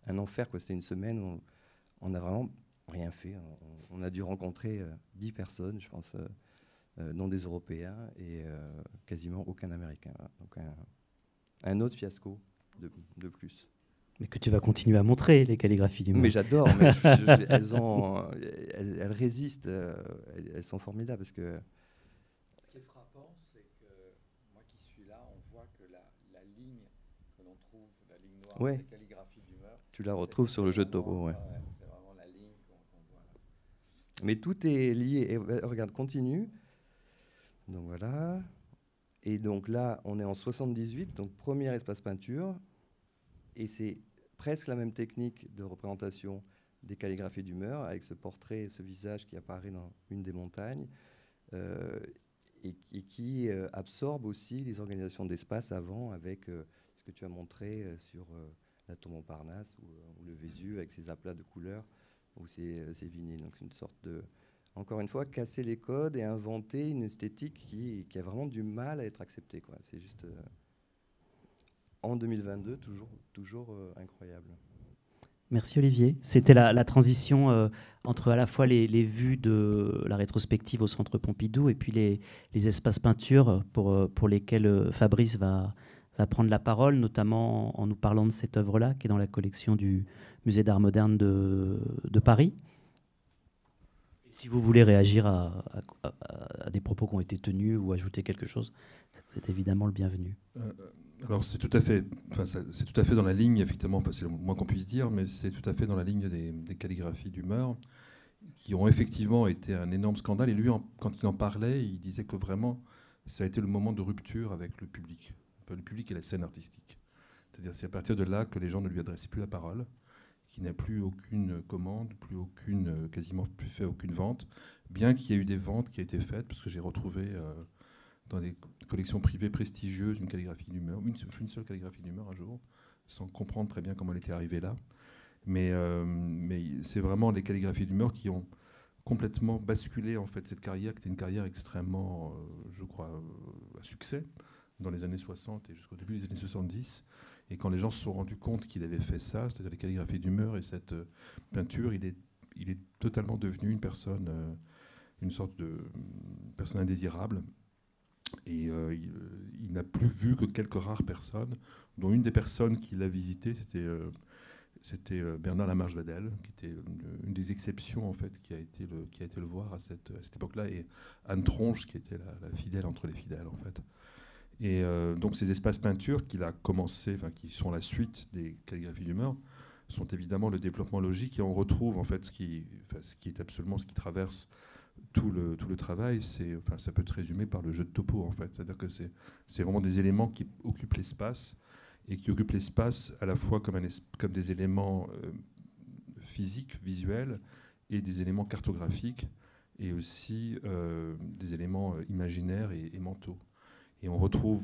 un enfer, quoi. C'était une semaine où on a vraiment rien fait. On a dû rencontrer 10 personnes, je pense, non des Européens et quasiment aucun Américain. Donc un autre fiasco de plus. Mais que tu vas continuer à montrer, les calligraphies du monde. Mais j'adore. Mais elles résistent. Elles sont formidables parce que... Ce qui est frappant, c'est que moi qui suis là, on voit que la ligne que l'on trouve, la ligne noire ouais. des calligraphies d'humeur, tu la retrouves sur le jeu de topo. Ouais. C'est vraiment la ligne qu'on voit là. Mais tout est lié. Et regarde, continue. Donc voilà. Et donc là, on est en 78, donc premier espace peinture. Et c'est presque la même technique de représentation des calligraphies d'humeur, avec ce portrait, ce visage qui apparaît dans une des montagnes, et qui absorbe aussi les organisations d'espace avant, avec ce que tu as montré sur la tour Montparnasse ou le Vésuve, avec ses aplats de couleurs, ou ses vinyles. Donc une sorte de... Encore une fois, casser les codes et inventer une esthétique qui a vraiment du mal à être acceptée, quoi. C'est juste, en 2022, toujours incroyable. Merci Olivier. C'était la transition entre à la fois les vues de la rétrospective au Centre Pompidou et puis les espaces peinture pour lesquels Fabrice va prendre la parole, notamment en nous parlant de cette œuvre-là qui est dans la collection du Musée d'Art Moderne de Paris. Si vous voulez réagir à des propos qui ont été tenus ou ajouter quelque chose, vous êtes évidemment le bienvenu. Alors c'est tout à fait dans la ligne, effectivement, c'est le moins qu'on puisse dire, mais c'est tout à fait dans la ligne des calligraphies d'humeur. qui ont effectivement été un énorme scandale. Et lui, quand il en parlait, il disait que vraiment, ça a été le moment de rupture avec le public et la scène artistique. C'est-à-dire c'est à partir de là que les gens ne lui adressaient plus la parole, qu'il n'a plus aucune commande, quasiment plus fait aucune vente, bien qu'il y ait eu des ventes qui ont été faites, parce que j'ai retrouvé dans des collections privées prestigieuses une calligraphie d'humeur, une seule calligraphie d'humeur un jour, sans comprendre très bien comment elle était arrivée là. Mais c'est vraiment les calligraphies d'humeur qui ont complètement basculé en fait cette carrière, qui était une carrière extrêmement, je crois, à succès dans les années 60 et jusqu'au début des années 70. Et quand les gens se sont rendus compte qu'il avait fait ça, c'est-à-dire les calligraphies d'humeur et cette peinture, il est totalement devenu une personne, une sorte de personne indésirable. Et il n'a plus vu que quelques rares personnes, dont une des personnes qui l'a visité, c'était Bernard Lamarche-Vadel, qui était une des exceptions en fait, qui a été le voir à cette époque-là, et Anne Tronche, qui était la fidèle entre les fidèles en fait. Et donc ces espaces peintures qu'il a commencé, qui sont la suite des calligraphies d'humeur, sont évidemment le développement logique, et on retrouve en fait ce qui est absolument ce qui traverse tout le travail. Ça peut être résumé par le jeu de topo en fait, c'est-à-dire que c'est vraiment des éléments qui occupent l'espace, et qui occupent l'espace à la fois comme des éléments physiques, visuels, et des éléments cartographiques, et aussi des éléments imaginaires et mentaux. Et on retrouve,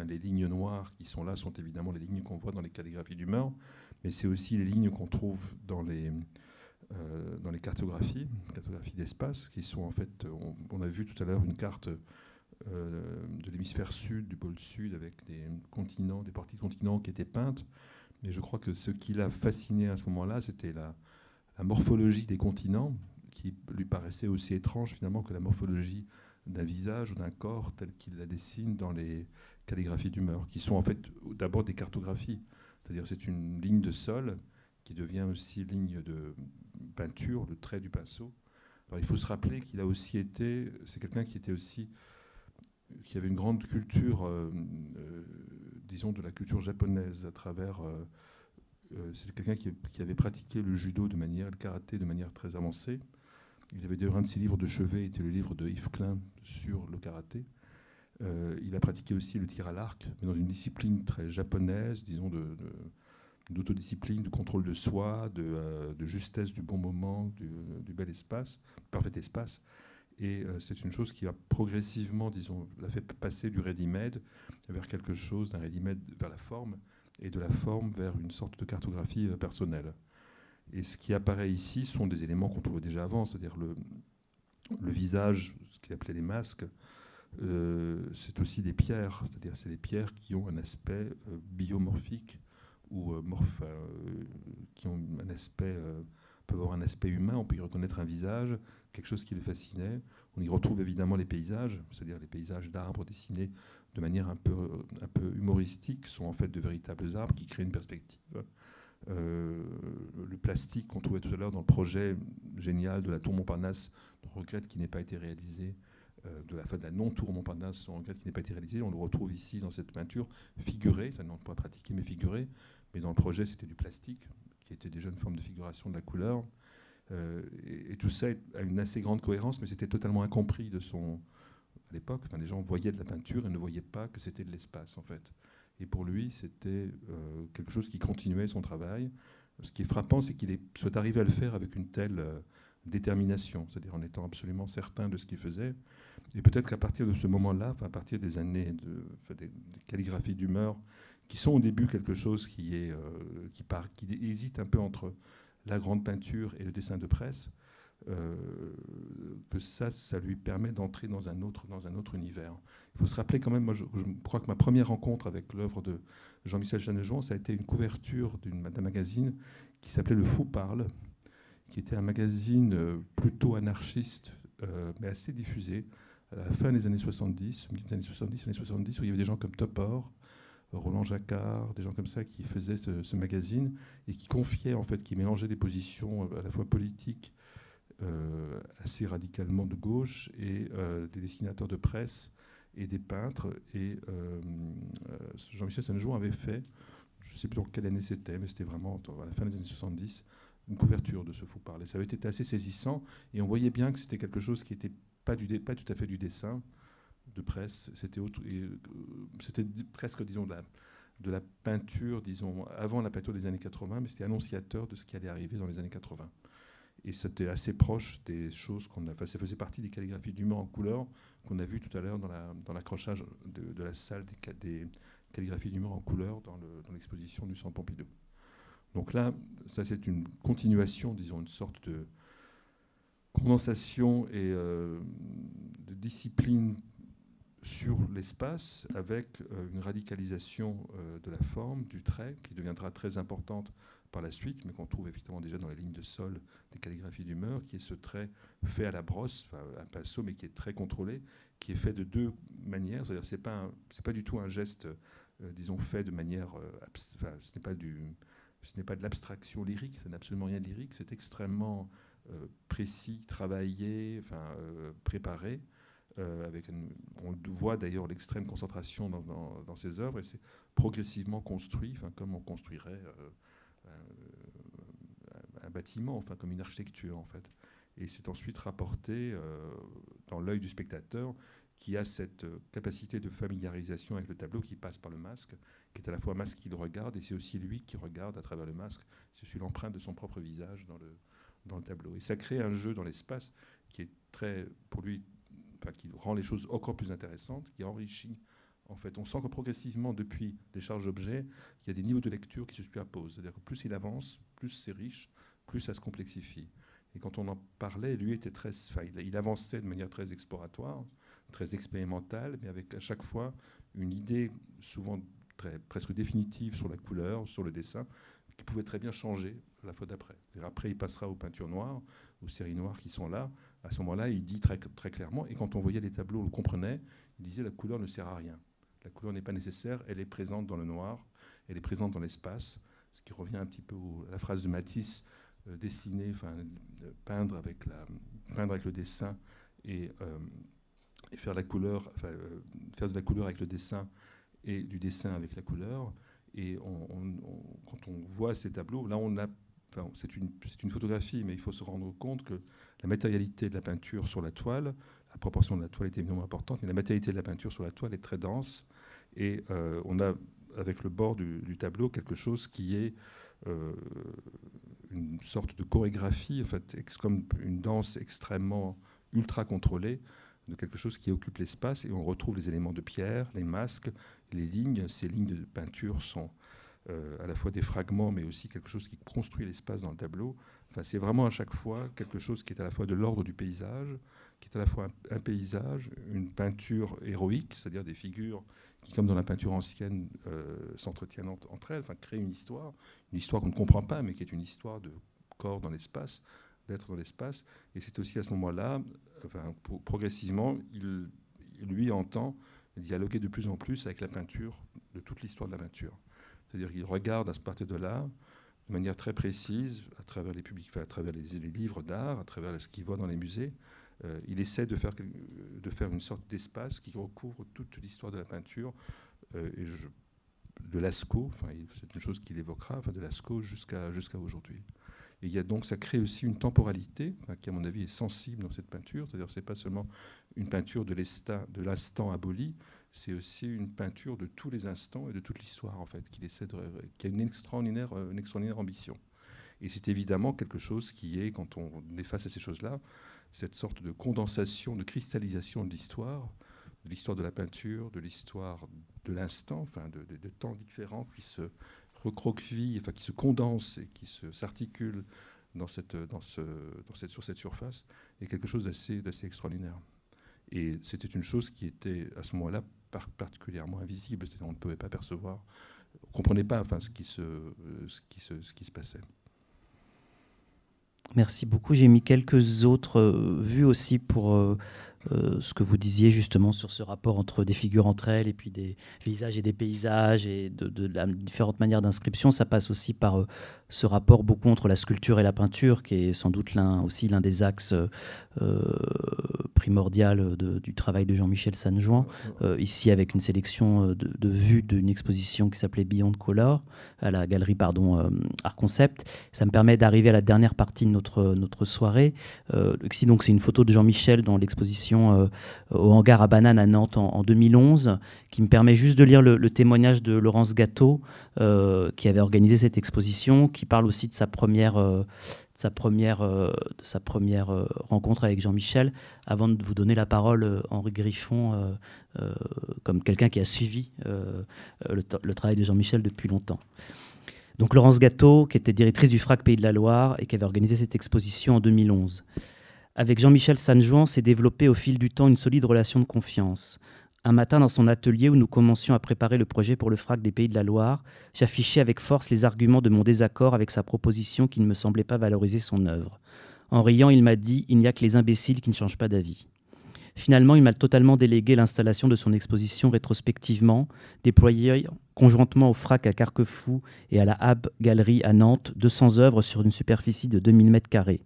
les lignes noires qui sont là sont évidemment les lignes qu'on voit dans les calligraphies d'humeur, mais c'est aussi les lignes qu'on trouve dans les cartographies d'espace, qui sont en fait, on a vu tout à l'heure une carte de l'hémisphère sud, du pôle sud, avec des continents, des parties de continents qui étaient peintes. Mais je crois que ce qui l'a fasciné à ce moment-là, c'était la morphologie des continents, qui lui paraissait aussi étrange finalement que la morphologie d'un visage ou d'un corps tel qu'il la dessine dans les calligraphies d'humeur, qui sont en fait d'abord des cartographies. C'est-à-dire c'est une ligne de sol qui devient aussi ligne de peinture, le trait du pinceau. Alors il faut se rappeler qu'il a aussi été, c'est quelqu'un qui avait une grande culture, disons de la culture japonaise à travers... c'est quelqu'un qui avait pratiqué le judo le karaté de manière très avancée. Il avait d'ailleurs un de ses livres de chevet, était le livre de Yves Klein sur le karaté. Il a pratiqué aussi le tir à l'arc, mais dans une discipline très japonaise, disons d'autodiscipline, de contrôle de soi, de justesse du bon moment, du bel espace, du parfait espace. Et c'est une chose qui a progressivement, disons, l'a fait passer du ready-made vers quelque chose, d'un ready-made vers la forme, et de la forme vers une sorte de cartographie personnelle. Et ce qui apparaît ici sont des éléments qu'on trouvait déjà avant, c'est-à-dire le visage, ce qu'il appelait les masques, c'est aussi des pierres, c'est-à-dire c'est des pierres qui ont un aspect biomorphique, ou qui ont un aspect... peuvent avoir un aspect humain, on peut y reconnaître un visage, quelque chose qui le fascinait. On y retrouve évidemment les paysages, c'est-à-dire les paysages d'arbres dessinés de manière un peu humoristique, sont en fait de véritables arbres qui créent une perspective. Le plastique qu'on trouvait tout à l'heure dans le projet génial de la tour Montparnasse, on regrette qu'il n'ait pas été réalisé, de la non-tour Montparnasse, on regrette qu'il n'ait pas été réalisé, on le retrouve ici dans cette peinture figurée, ça non pas pratiquée mais figurée, mais dans le projet c'était du plastique, qui étaient déjà une forme de figuration de la couleur. Et tout ça a une assez grande cohérence, mais c'était totalement incompris à l'époque. Les gens voyaient de la peinture et ne voyaient pas que c'était de l'espace, en fait. Et pour lui, c'était quelque chose qui continuait son travail. Ce qui est frappant, c'est qu'il soit arrivé à le faire avec une telle détermination, c'est-à-dire en étant absolument certain de ce qu'il faisait. Et peut-être qu'à partir de ce moment-là, à partir des années des calligraphies d'humeur, qui sont au début quelque chose qui hésite un peu entre la grande peinture et le dessin de presse, que ça lui permet d'entrer dans un autre univers. Il faut se rappeler quand même, moi je crois que ma première rencontre avec l'œuvre de Jean-Michel Channejouan, ça a été une couverture d'un magazine qui s'appelait Le Fou Parle, qui était un magazine plutôt anarchiste, mais assez diffusé, à la fin des années 70, milieu des années 70, où il y avait des gens comme Topor, Roland Jacquard, des gens comme ça qui faisaient ce magazine et qui confiaient, en fait, qui mélangeaient des positions à la fois politiques, assez radicalement de gauche, et des dessinateurs de presse et des peintres. Et Jean-Michel Channejouan avait fait, je ne sais plus dans quelle année c'était, mais c'était vraiment à la fin des années 70, une couverture de ce faux-parler. Ça avait été assez saisissant, et on voyait bien que c'était quelque chose qui n'était pas tout à fait du dessin de presse, c'était presque, disons, de la peinture, disons, avant la peinture des années 80, mais c'était annonciateur de ce qui allait arriver dans les années 80. Et c'était assez proche des choses qu'on a... Enfin, ça faisait partie des calligraphies d'humeur en couleur qu'on a vu tout à l'heure dans l'accrochage de la salle des calligraphies d'humeur en couleur dans l'exposition du Centre Pompidou. Donc là, ça c'est une continuation, disons, une sorte de condensation et de discipline sur l'espace, avec une radicalisation de la forme, du trait, qui deviendra très importante par la suite, mais qu'on trouve évidemment déjà dans les lignes de sol des calligraphies d'humeur, qui est ce trait fait à la brosse, enfin un pinceau, mais qui est très contrôlé, qui est fait de deux manières. C'est-à-dire c'est pas du tout un geste, disons, fait de manière... ce n'est pas de l'abstraction lyrique, ça n'a absolument rien de lyrique, c'est extrêmement précis, travaillé, préparé. On voit d'ailleurs l'extrême concentration dans ses œuvres, et c'est progressivement construit, comme on construirait un bâtiment, comme une architecture en fait. Et c'est ensuite rapporté dans l'œil du spectateur, qui a cette capacité de familiarisation avec le tableau qui passe par le masque, qui est à la fois un masque qui le regarde, et c'est aussi lui qui regarde à travers le masque. C'est aussi l'empreinte de son propre visage dans le tableau. Et ça crée un jeu dans l'espace qui est très, pour lui, qui rend les choses encore plus intéressantes, qui enrichit. En fait, on sent que progressivement, depuis les charges objets, il y a des niveaux de lecture qui se superposent. C'est-à-dire que plus il avance, plus c'est riche, plus ça se complexifie. Et quand on en parlait, lui était il avançait de manière très exploratoire, très expérimentale, mais avec à chaque fois une idée souvent presque définitive sur la couleur, sur le dessin, qui pouvait très bien changer la fois d'après. Après, il passera aux peintures noires, aux séries noires qui sont là. À ce moment-là, il dit très, très clairement, et quand on voyait les tableaux, on le comprenait, il disait la couleur ne sert à rien. La couleur n'est pas nécessaire, elle est présente dans le noir, elle est présente dans l'espace, ce qui revient un petit peu à la phrase de Matisse, dessiner, peindre avec le dessin et faire la couleur, faire de la couleur avec le dessin et du dessin avec la couleur. Et quand on voit ces tableaux, là c'est une photographie, mais il faut se rendre compte que la matérialité de la peinture sur la toile, la proportion de la toile est évidemment importante, mais la matérialité de la peinture sur la toile est très dense. Et on a, avec le bord du tableau, quelque chose qui est une sorte de chorégraphie, en fait, comme une danse extrêmement ultra contrôlée, de quelque chose qui occupe l'espace, et on retrouve les éléments de pierre, les masques, les lignes. Ces lignes de peinture sont à la fois des fragments, mais aussi quelque chose qui construit l'espace dans le tableau. C'est vraiment à chaque fois quelque chose qui est à la fois de l'ordre du paysage, qui est à la fois un paysage, une peinture héroïque, c'est-à-dire des figures qui, comme dans la peinture ancienne, s'entretiennent entre elles, créent une histoire qu'on ne comprend pas, mais qui est une histoire de corps dans l'espace, d'être dans l'espace. Et c'est aussi à ce moment-là, progressivement, il lui entend dialoguer de plus en plus avec la peinture, de toute l'histoire de la peinture. C'est-à-dire qu'il regarde à partir de là, de manière très précise, à travers les livres d'art, à travers ce qu'il voit dans les musées, il essaie de faire une sorte d'espace qui recouvre toute l'histoire de la peinture, de Lascaux, c'est une chose qu'il évoquera, de Lascaux jusqu'à aujourd'hui. Et ça crée aussi une temporalité qui, à mon avis, est sensible dans cette peinture. C'est-à-dire que ce n'est pas seulement une peinture de l'instant aboli, c'est aussi une peinture de tous les instants et de toute l'histoire, en fait, qui a une extraordinaire ambition. Et c'est évidemment quelque chose qui est, quand on est face à ces choses-là, cette sorte de condensation, de cristallisation de l'histoire de la peinture, de l'histoire de l'instant, de temps différents qui se recroquevillent, qui se condensent et qui s'articulent sur cette surface, est quelque chose d'assez extraordinaire. Et c'était une chose qui était, à ce moment-là, particulièrement invisible. C'est-à-dire on ne pouvait pas percevoir, on ne comprenait pas ce qui se passait. Merci beaucoup. J'ai mis quelques autres vues aussi pour ce que vous disiez justement sur ce rapport entre des figures entre elles et puis des visages et des paysages et de différentes manières d'inscription. Ça passe aussi par ce rapport beaucoup entre la sculpture et la peinture, qui est sans doute l'un des axes primordial du travail de Jean-Michel Sanjuan, ici avec une sélection de vues d'une exposition qui s'appelait Beyond Color, à la galerie Art Concept. Ça me permet d'arriver à la dernière partie de notre soirée. Ici, donc, c'est une photo de Jean-Michel dans l'exposition au hangar à bananes à Nantes en 2011, qui me permet juste de lire le témoignage de Laurence Gâteau, qui avait organisé cette exposition, qui parle aussi de sa première rencontre avec Jean-Michel. Avant de vous donner la parole, Henri Griffon, comme quelqu'un qui a suivi le travail de Jean-Michel depuis longtemps. Donc Laurence Gâteau, qui était directrice du FRAC Pays de la Loire et qui avait organisé cette exposition en 2011. Avec Jean-Michel Sanjuan s'est développée au fil du temps une solide relation de confiance. Un matin, dans son atelier où nous commencions à préparer le projet pour le FRAC des Pays de la Loire, j'affichais avec force les arguments de mon désaccord avec sa proposition qui ne me semblait pas valoriser son œuvre. En riant, il m'a dit « Il n'y a que les imbéciles qui ne changent pas d'avis ». Finalement, il m'a totalement délégué l'installation de son exposition rétrospectivement, déployée conjointement au FRAC à Carquefou et à la Hab Galerie à Nantes, 200 œuvres sur une superficie de 2000 m².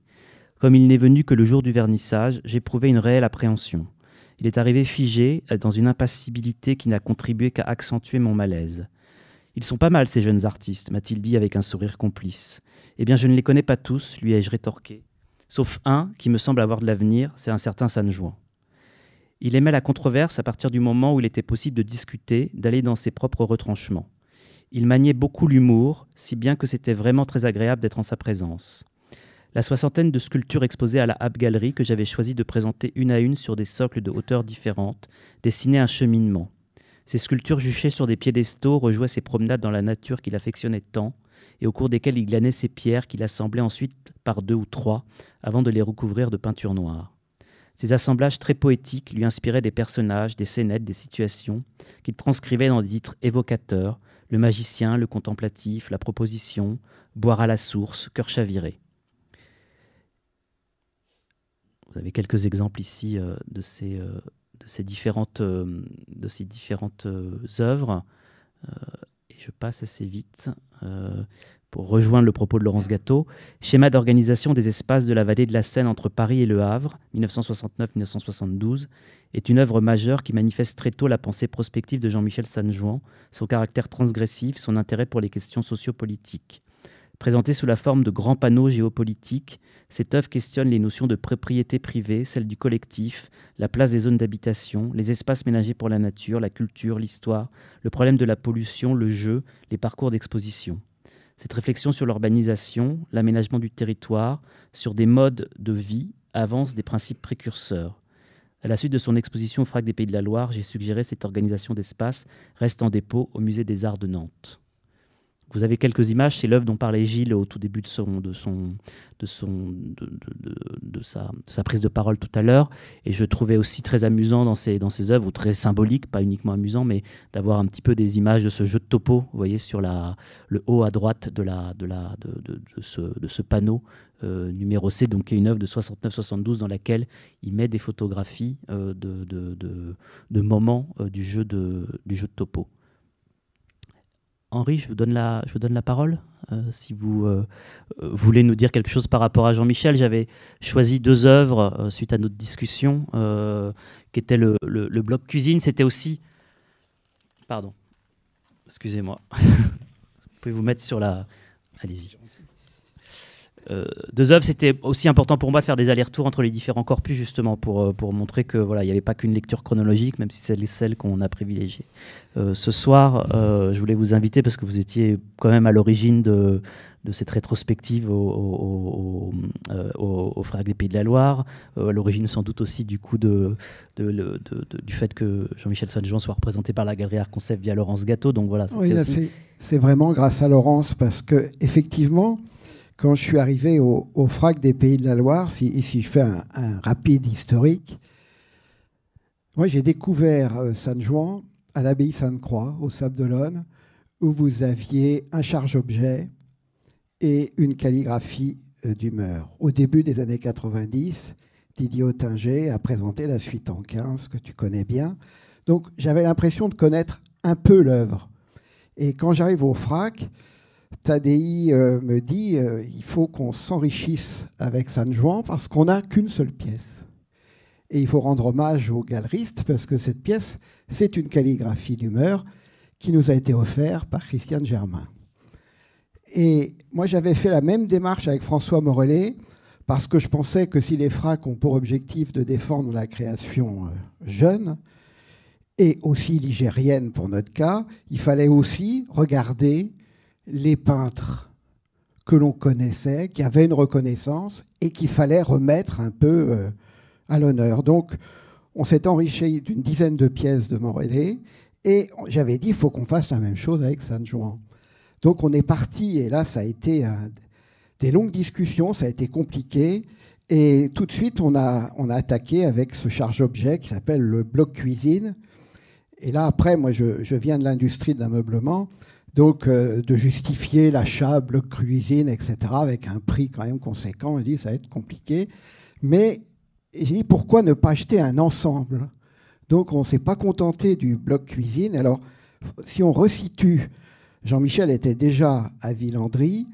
Comme il n'est venu que le jour du vernissage, j'éprouvais une réelle appréhension. Il est arrivé figé, dans une impassibilité qui n'a contribué qu'à accentuer mon malaise. « Ils sont pas mal, ces jeunes artistes », m'a-t-il dit avec un sourire complice. « Eh bien, je ne les connais pas tous, lui ai-je rétorqué. Sauf un qui me semble avoir de l'avenir, c'est un certain Sanjuan. » Il aimait la controverse à partir du moment où il était possible de discuter, d'aller dans ses propres retranchements. Il maniait beaucoup l'humour, si bien que c'était vraiment très agréable d'être en sa présence. La soixantaine de sculptures exposées à la Hab Galerie que j'avais choisi de présenter une à une sur des socles de hauteurs différentes dessinaient un cheminement. Ces sculptures juchées sur des piédestaux rejouaient ses promenades dans la nature qu'il affectionnait tant et au cours desquelles il glanait ces pierres qu'il assemblait ensuite par 2 ou 3 avant de les recouvrir de peinture noire. Ces assemblages très poétiques lui inspiraient des personnages, des scénettes, des situations qu'il transcrivait dans des titres évocateurs, le magicien, le contemplatif, la proposition, boire à la source, cœur chaviré. Vous avez quelques exemples ici de ces différentes œuvres. Et je passe assez vite pour rejoindre le propos de Laurence Gâteau. Schéma d'organisation des espaces de la vallée de la Seine entre Paris et Le Havre, 1969-1972, est une œuvre majeure qui manifeste très tôt la pensée prospective de Jean-Michel Sanjuan, son caractère transgressif, son intérêt pour les questions sociopolitiques. Présentée sous la forme de grands panneaux géopolitiques, cette œuvre questionne les notions de propriété privée, celle du collectif, la place des zones d'habitation, les espaces ménagés pour la nature, la culture, l'histoire, le problème de la pollution, le jeu, les parcours d'exposition. Cette réflexion sur l'urbanisation, l'aménagement du territoire, sur des modes de vie, avance des principes précurseurs. À la suite de son exposition au FRAC des Pays de la Loire, j'ai suggéré cette organisation d'espace reste en dépôt au Musée des Arts de Nantes. Vous avez quelques images, c'est l'œuvre dont parlait Gilles au tout début de sa prise de parole tout à l'heure. Et je trouvais aussi très amusant dans ces œuvres, ou très symbolique, pas uniquement amusant, mais d'avoir un petit peu des images de ce jeu de topo, vous voyez, sur le haut à droite de ce panneau numérocé, donc qui est une œuvre de 69-72 dans laquelle il met des photographies de moments du jeu de topo. Henri, je vous donne la parole. Si vous voulez nous dire quelque chose par rapport à Jean-Michel, j'avais choisi 2 œuvres suite à notre discussion, qui était le bloc cuisine. C'était aussi... Pardon, excusez-moi. Vous pouvez vous mettre sur la... Allez-y. 2 œuvres, c'était aussi important pour moi de faire des allers-retours entre les différents corpus, justement, pour montrer que voilà, il n'y avait pas qu'une lecture chronologique, même si c'est celle qu'on a privilégiée. Ce soir, je voulais vous inviter, parce que vous étiez quand même à l'origine de cette rétrospective au FRAC des Pays de la Loire, à l'origine sans doute aussi du coup du fait que Jean-Michel Sanjuan soit représenté par la Galerie Art Concept via Laurence Gâteau. Donc voilà, oui, c'est vraiment grâce à Laurence, parce que effectivement, quand je suis arrivé au FRAC des Pays de la Loire, si je fais un rapide historique, moi j'ai découvert Sanjuan à l'abbaye Sainte-Croix, au Sable d'Olonne, où vous aviez un charge-objet et une calligraphie d'humeur. Au début des années 90, Didier Ottinger a présenté la suite en 15, que tu connais bien. Donc j'avais l'impression de connaître un peu l'œuvre. Et quand j'arrive au FRAC, Tadei me dit il faut qu'on s'enrichisse avec Sanjuan parce qu'on n'a qu'une seule pièce. Et il faut rendre hommage aux galeristes parce que cette pièce, c'est une calligraphie d'humeur qui nous a été offerte par Christiane Germain. Et moi, j'avais fait la même démarche avec François Morellet parce que je pensais que si les FRAC ont pour objectif de défendre la création jeune et aussi ligérienne pour notre cas, il fallait aussi regarder les peintres que l'on connaissait, qui avaient une reconnaissance et qu'il fallait remettre un peu à l'honneur. Donc, on s'est enrichi d'une dizaine de pièces de Morellet et j'avais dit, il faut qu'on fasse la même chose avec San Juan. Donc, on est parti et là, ça a été des longues discussions, ça a été compliqué. Et tout de suite, on a attaqué avec ce charge-objet qui s'appelle le bloc cuisine. Et là, après, moi, je viens de l'industrie de l'ameublement, donc de justifier l'achat, bloc cuisine, etc., avec un prix quand même conséquent. On dit, ça va être compliqué. Mais j'ai dit, pourquoi ne pas acheter un ensemble? Donc, on ne s'est pas contenté du bloc cuisine. Alors, si on resitue, Jean-Michel était déjà à Villandry.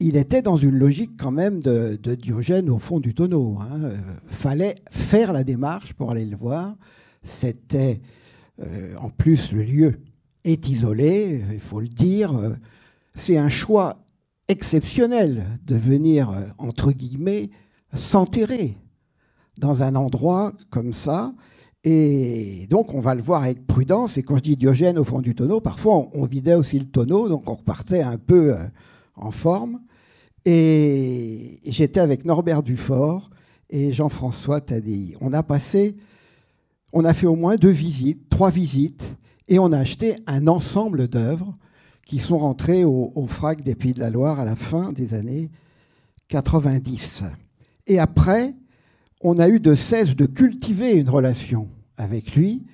Il était dans une logique quand même de Diogène au fond du tonneau. Fallait faire la démarche pour aller le voir. C'était, en plus, le lieu est isolé, il faut le dire. C'est un choix exceptionnel de venir, entre guillemets, s'enterrer dans un endroit comme ça. Et donc, on va le voir avec prudence. Et quand je dis Diogène au fond du tonneau, parfois, on vidait aussi le tonneau, donc on repartait un peu en forme. Et j'étais avec Norbert Dufort et Jean-François Tadei. On a fait au moins 3 visites, et on a acheté un ensemble d'œuvres qui sont rentrées au FRAC des Pays de la Loire à la fin des années 90. Et après, on a eu de cesse de cultiver une relation avec lui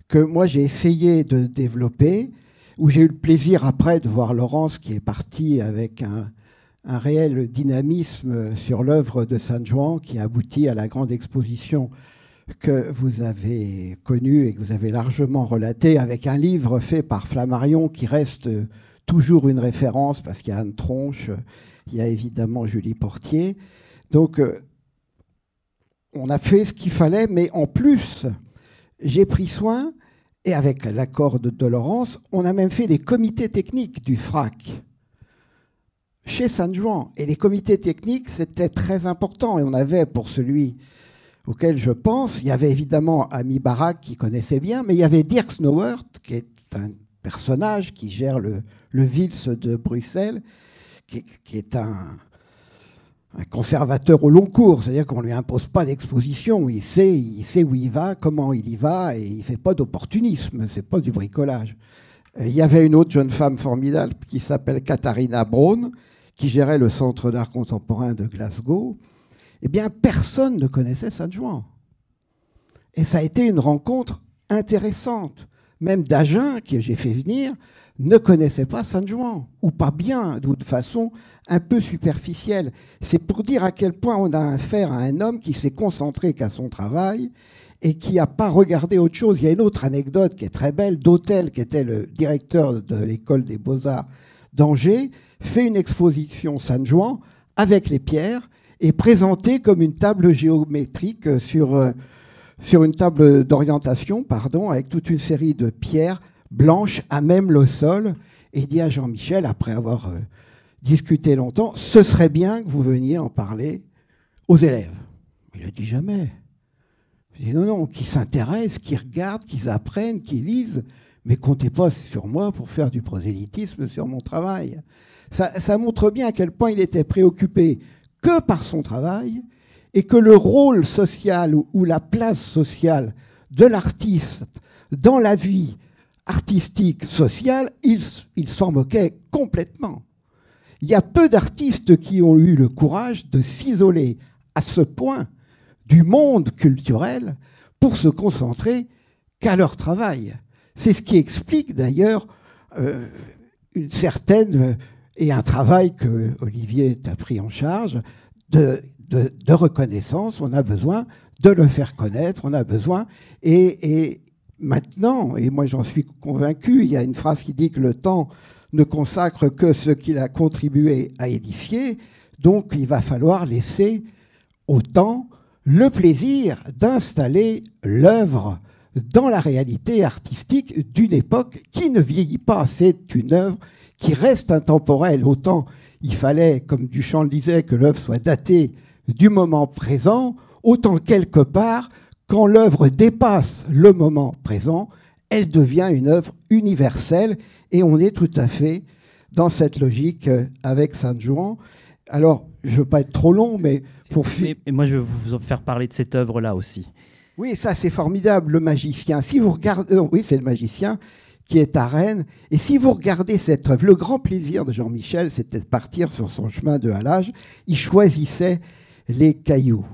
que moi j'ai essayé de développer, où j'ai eu le plaisir après de voir Laurence qui est partie avec un réel dynamisme sur l'œuvre de San Juan qui a abouti à la grande exposition que vous avez connue et que vous avez largement relatée, avec un livre fait par Flammarion qui reste toujours une référence parce qu'il y a Anne Tronche, il y a évidemment Julie Portier. Donc, on a fait ce qu'il fallait, mais en plus, j'ai pris soin, et avec l'accord de Laurence, on a même fait des comités techniques du FRAC chez San Juan. Et les comités techniques, c'était très important. Et on avait, pour celui auquel je pense, il y avait évidemment Ami Barak qui connaissait bien, mais il y avait Dirk Snowert, qui est un personnage qui gère le Vils de Bruxelles, qui est un conservateur au long cours, c'est-à-dire qu'on ne lui impose pas d'exposition, il sait où il va, comment il y va, et il ne fait pas d'opportunisme, ce n'est pas du bricolage. Il y avait une autre jeune femme formidable qui s'appelle Katharina Braun, qui gérait le Centre d'art contemporain de Glasgow. Eh bien, personne ne connaissait San Juan. Et ça a été une rencontre intéressante. Même d'Agen, que j'ai fait venir, ne connaissait pas San Juan, ou pas bien, ou de façon un peu superficielle. C'est pour dire à quel point on a affaire à un homme qui s'est concentré qu'à son travail et qui n'a pas regardé autre chose. Il y a une autre anecdote qui est très belle. Dautel, qui était le directeur de l'école des Beaux-Arts d'Angers, fait une exposition San Juan avec les pierres et présenté comme une table géométrique sur une table d'orientation, avec toute une série de pierres blanches à même le sol, et dit à Jean-Michel, après avoir discuté longtemps, ce serait bien que vous veniez en parler aux élèves. Il a dit jamais. Je dis non, qu'ils s'intéressent, qu'ils regardent, qu'ils apprennent, qu'ils lisent, mais comptez pas sur moi pour faire du prosélytisme sur mon travail. Ça montre bien à quel point il était préoccupé que par son travail, et que le rôle social ou la place sociale de l'artiste dans la vie artistique, sociale, il s'en moquait complètement. Il y a peu d'artistes qui ont eu le courage de s'isoler à ce point du monde culturel pour se concentrer qu'à leur travail. C'est ce qui explique d'ailleurs une certaine... et un travail que Olivier t'a pris en charge de reconnaissance. On a besoin de le faire connaître, on a besoin. Et maintenant, et moi j'en suis convaincu, il y a une phrase qui dit que le temps ne consacre que ce qu'il a contribué à édifier, donc il va falloir laisser au temps le plaisir d'installer l'œuvre dans la réalité artistique d'une époque qui ne vieillit pas. C'est une œuvre qui reste intemporelle. Autant il fallait, comme Duchamp le disait, que l'œuvre soit datée du moment présent, autant quelque part, quand l'œuvre dépasse le moment présent, elle devient une œuvre universelle, et on est tout à fait dans cette logique avec San Juan. Alors, je ne veux pas être trop long, mais pour... Mais moi, je vais vous faire parler de cette œuvre-là aussi. Oui, ça c'est formidable, le magicien. Si vous regardez... oui, c'est le magicien qui est à Rennes. Et si vous regardez cette œuvre, le grand plaisir de Jean-Michel, c'était de partir sur son chemin de halage. Il choisissait les cailloux.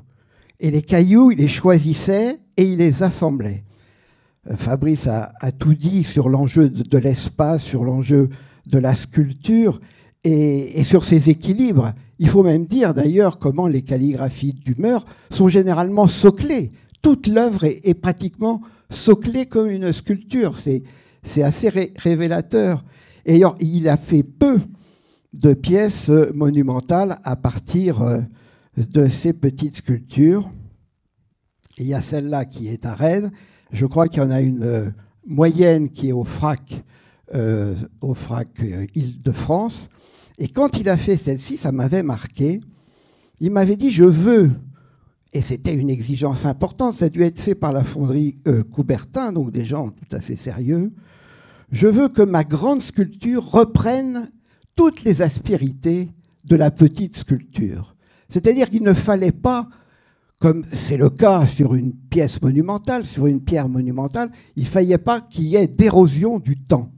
Et les cailloux, il les choisissait et il les assemblait. Fabrice a tout dit sur l'enjeu de l'espace, sur l'enjeu de la sculpture et sur ses équilibres. Il faut même dire d'ailleurs comment les calligraphies d'humeur sont généralement soclées. Toute l'œuvre est pratiquement soclée comme une sculpture. C'est assez révélateur. Et d'ailleurs, il a fait peu de pièces monumentales à partir de ces petites sculptures. Et il y a celle-là qui est à Rennes. Je crois qu'il y en a une moyenne qui est au FRAC Île-de-France. Et quand il a fait celle-ci, ça m'avait marqué. Il m'avait dit, je veux, et c'était une exigence importante, ça a dû être fait par la fonderie Coubertin, donc des gens tout à fait sérieux, je veux que ma grande sculpture reprenne toutes les aspérités de la petite sculpture. C'est-à-dire qu'il ne fallait pas, comme c'est le cas sur une pièce monumentale, sur une pierre monumentale, il ne fallait pas qu'il y ait d'érosion du temps.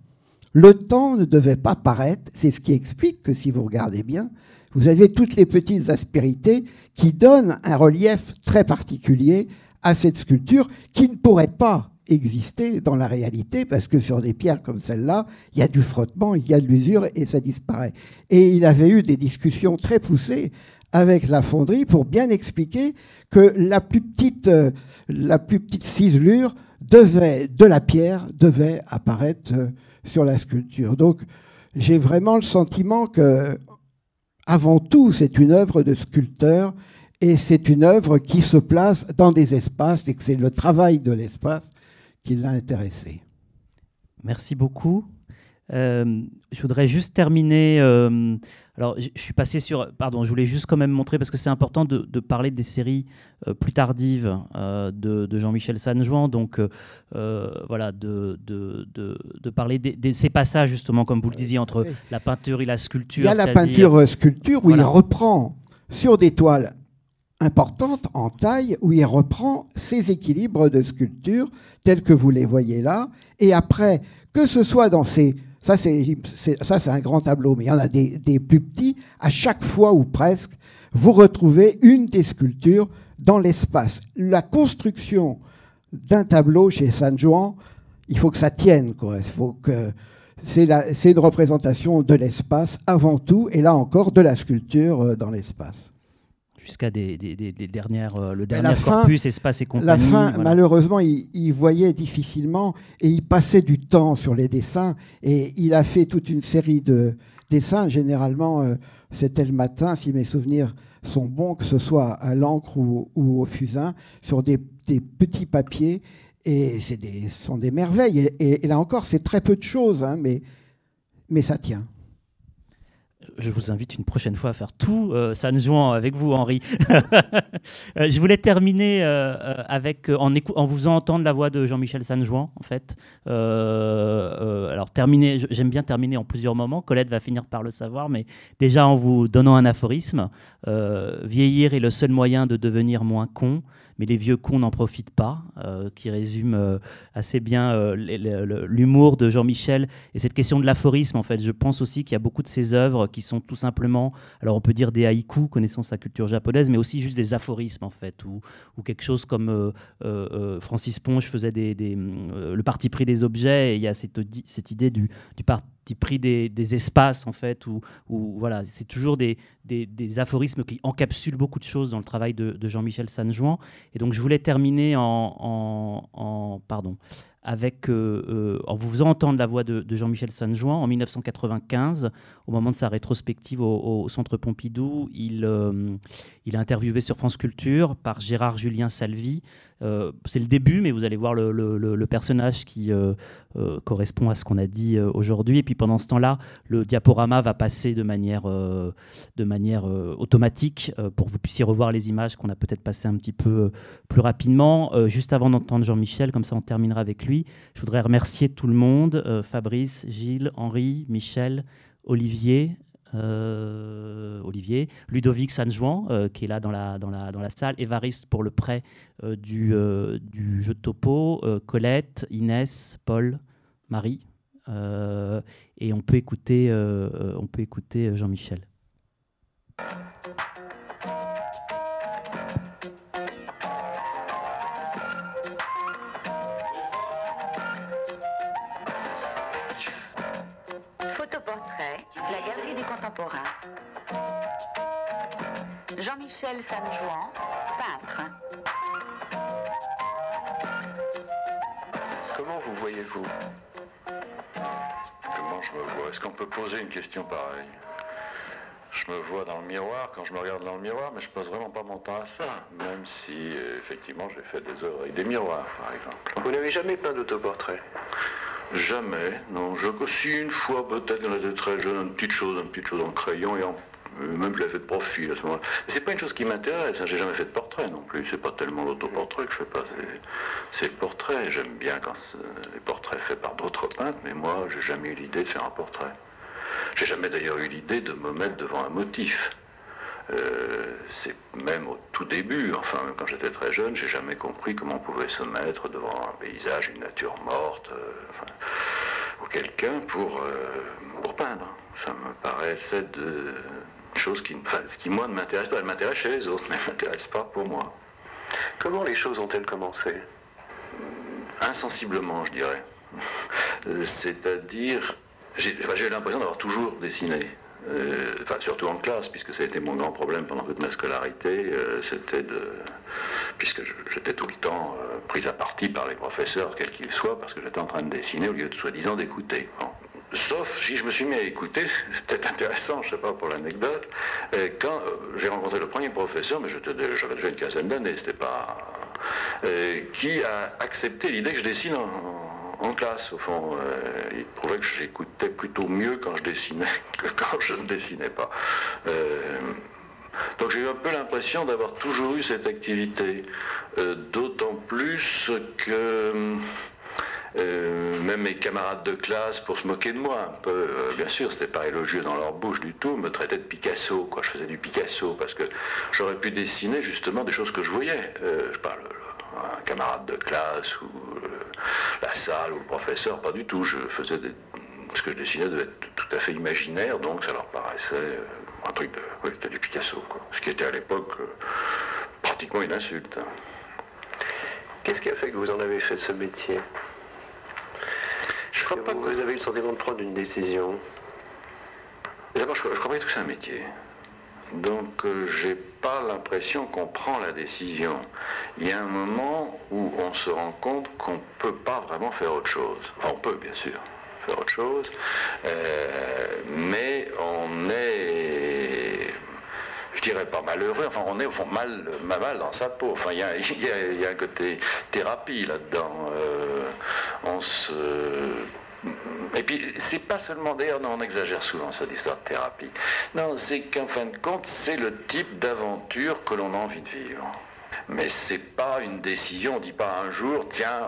Le temps ne devait pas paraître, c'est ce qui explique que si vous regardez bien, vous avez toutes les petites aspérités qui donnent un relief très particulier à cette sculpture qui ne pourrait pas exister dans la réalité parce que sur des pierres comme celle-là, il y a du frottement, il y a de l'usure et ça disparaît. Et il avait eu des discussions très poussées avec la fonderie pour bien expliquer que la plus petite ciselure de la pierre devait apparaître sur la sculpture. Donc, j'ai vraiment le sentiment que, avant tout, c'est une œuvre de sculpteur et c'est une œuvre qui se place dans des espaces et que c'est le travail de l'espace qui l'a intéressé. Merci beaucoup. Je voudrais juste terminer. Alors, je suis passé sur. Pardon, je voulais juste quand même montrer, parce que c'est important de parler des séries plus tardives de Jean-Michel San Juan. Donc, voilà, de parler de ces passages, justement, comme vous le disiez, entre la peinture et la sculpture. Il y a la peinture-sculpture où il reprend sur des toiles importantes en taille, où il reprend ses équilibres de sculpture tels que vous les voyez là. Et après, que ce soit dans ces... Ça, c'est un grand tableau, mais il y en a des plus petits. À chaque fois, ou presque, vous retrouvez une des sculptures dans l'espace. La construction d'un tableau chez San Juan, il faut que ça tienne, quoi. C'est une représentation de l'espace avant tout, et là encore, de la sculpture dans l'espace. Jusqu'à le dernier corpus, espace et compagnie. La fin, voilà. Malheureusement, il voyait difficilement et il passait du temps sur les dessins. Et il a fait toute une série de dessins. Généralement, c'était le matin, si mes souvenirs sont bons, que ce soit à l'encre ou au fusain, sur des petits papiers. Et ce sont des merveilles. Et là encore, c'est très peu de choses, hein, mais ça tient. Je vous invite une prochaine fois à faire tout San Juan avec vous, Henri. Je voulais terminer en vous faisant entendre la voix de Jean-Michel San Juan, en fait. Alors, j'aime bien terminer en plusieurs moments. Colette va finir par le savoir, mais déjà en vous donnant un aphorisme. Vieillir est le seul moyen de devenir moins con, mais les vieux cons n'en profitent pas, qui résume assez bien l'humour de Jean-Michel et cette question de l'aphorisme. En fait, je pense aussi qu'il y a beaucoup de ses œuvres qui sont tout simplement, alors on peut dire des haïkus, connaissant sa culture japonaise, mais aussi juste des aphorismes, en fait, ou quelque chose comme Francis Ponge faisait le parti pris des objets, et il y a cette idée du parti pris des espaces, en fait, où voilà, c'est toujours des aphorismes qui encapsulent beaucoup de choses dans le travail de Jean-Michel San Juan. Et donc je voulais terminer en vous faisant entendre la voix de Jean-Michel Saint-Jouan en 1995, au moment de sa rétrospective au Centre Pompidou. Il est interviewé sur France Culture par Gérard Julien Salvi. C'est le début, mais vous allez voir le personnage qui correspond à ce qu'on a dit aujourd'hui. Et puis pendant ce temps-là, le diaporama va passer de manière automatique pour que vous puissiez revoir les images qu'on a peut-être passées un petit peu plus rapidement. Juste avant d'entendre Jean-Michel, comme ça on terminera avec lui, je voudrais remercier tout le monde, Fabrice, Gilles, Henri, Michel, Olivier, Ludovic Saint-Jouan qui est là dans la salle, Évariste pour le prêt du jeu de topo, Colette, Inès, Paul, Marie, et on peut écouter Jean-Michel. Photoportrait, la Galerie des Contemporains. Jean-Michel Saint-Jouan, peintre. Comment vous voyez-vous? Comment je me vois? Est-ce qu'on peut poser une question pareille? Je me vois dans le miroir quand je me regarde dans le miroir, mais je passe vraiment pas mon temps à ça, même si effectivement j'ai fait des œuvres avec des miroirs, par exemple. Vous n'avez jamais peint d'autoportrait? Jamais, non. Si une fois peut-être quand j'étais très jeune, une petite chose en crayon, et même je l'ai fait de profil à ce moment-là. Mais c'est pas une chose qui m'intéresse, hein. J'ai jamais fait de portrait non plus. C'est pas tellement l'autoportrait que je fais pas, c'est le portrait. J'aime bien quand les portraits faits par d'autres peintres, mais moi j'ai jamais eu l'idée de faire un portrait. J'ai jamais d'ailleurs eu l'idée de me mettre devant un motif. C'est même au tout début, enfin quand j'étais très jeune, j'ai jamais compris comment on pouvait se mettre devant un paysage, une nature morte, ou quelqu'un pour peindre. Ça me paraissait de choses qui moi ne m'intéressent pas. Elles m'intéressent chez les autres, mais elles ne m'intéressent pas pour moi. Comment les choses ont-elles commencé? Insensiblement, je dirais. C'est-à-dire, j'ai l'impression d'avoir toujours dessiné. Surtout en classe, puisque ça a été mon grand problème pendant toute ma scolarité, puisque j'étais tout le temps pris à partie par les professeurs, quels qu'ils soient, parce que j'étais en train de dessiner au lieu de soi-disant d'écouter. Bon. Sauf si je me suis mis à écouter, c'est peut-être intéressant, je ne sais pas pour l'anecdote, quand j'ai rencontré le premier professeur, mais j'avais déjà une quinzaine d'années, c'était pas... qui a accepté l'idée que je dessine en classe, au fond. Il trouvait que j'écoutais plutôt mieux quand je dessinais que quand je ne dessinais pas. Donc j'ai eu un peu l'impression d'avoir toujours eu cette activité, d'autant plus que même mes camarades de classe, pour se moquer de moi un peu, bien sûr, c'était pas élogieux dans leur bouche du tout, me traitaient de Picasso, quoi. Je faisais du Picasso, parce que j'aurais pu dessiner justement des choses que je voyais. Je parle un camarade de classe, ou la salle, ou le professeur, pas du tout. Ce que je dessinais devait être tout à fait imaginaire, donc ça leur paraissait un truc de... Oui, c'était du Picasso, quoi. Ce qui était à l'époque pratiquement une insulte. Hein. Qu'est-ce qui a fait que vous en avez fait ce métier? Je crois pas que vous avez eu le sentiment de prendre une décision. D'abord, je crois pas du tout que c'est un métier. Donc, j'ai pas l'impression qu'on prend la décision. Il y a un moment où on se rend compte qu'on peut pas vraiment faire autre chose. Enfin, on peut, bien sûr, faire autre chose, mais on est... Je dirais pas malheureux, enfin on est au fond mal dans sa peau. Enfin il y a un côté thérapie là-dedans. Et puis c'est pas seulement, d'ailleurs non, on exagère souvent cette histoire de thérapie. Non, c'est qu'en fin de compte c'est le type d'aventure que l'on a envie de vivre. Mais c'est pas une décision, on dit pas un jour tiens,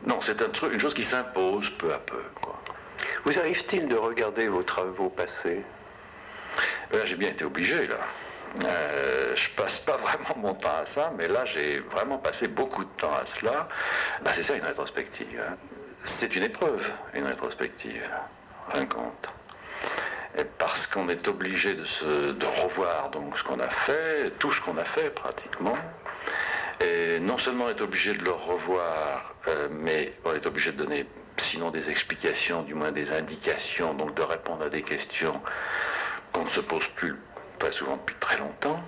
non, c'est une chose qui s'impose peu à peu, quoi. Vous arrive-t-il de regarder vos travaux passés? J'ai bien été obligé, là. Je passe pas vraiment mon temps à ça, mais là, j'ai vraiment passé beaucoup de temps à cela. C'est ça, une rétrospective. Hein. C'est une épreuve, une rétrospective. Rien compte. Et parce qu'on est obligé de revoir donc, ce qu'on a fait, tout ce qu'on a fait, pratiquement. Et non seulement on est obligé de le revoir, mais on est obligé de donner, sinon des explications, du moins des indications, donc de répondre à des questions qu'on ne se pose plus très souvent depuis très longtemps.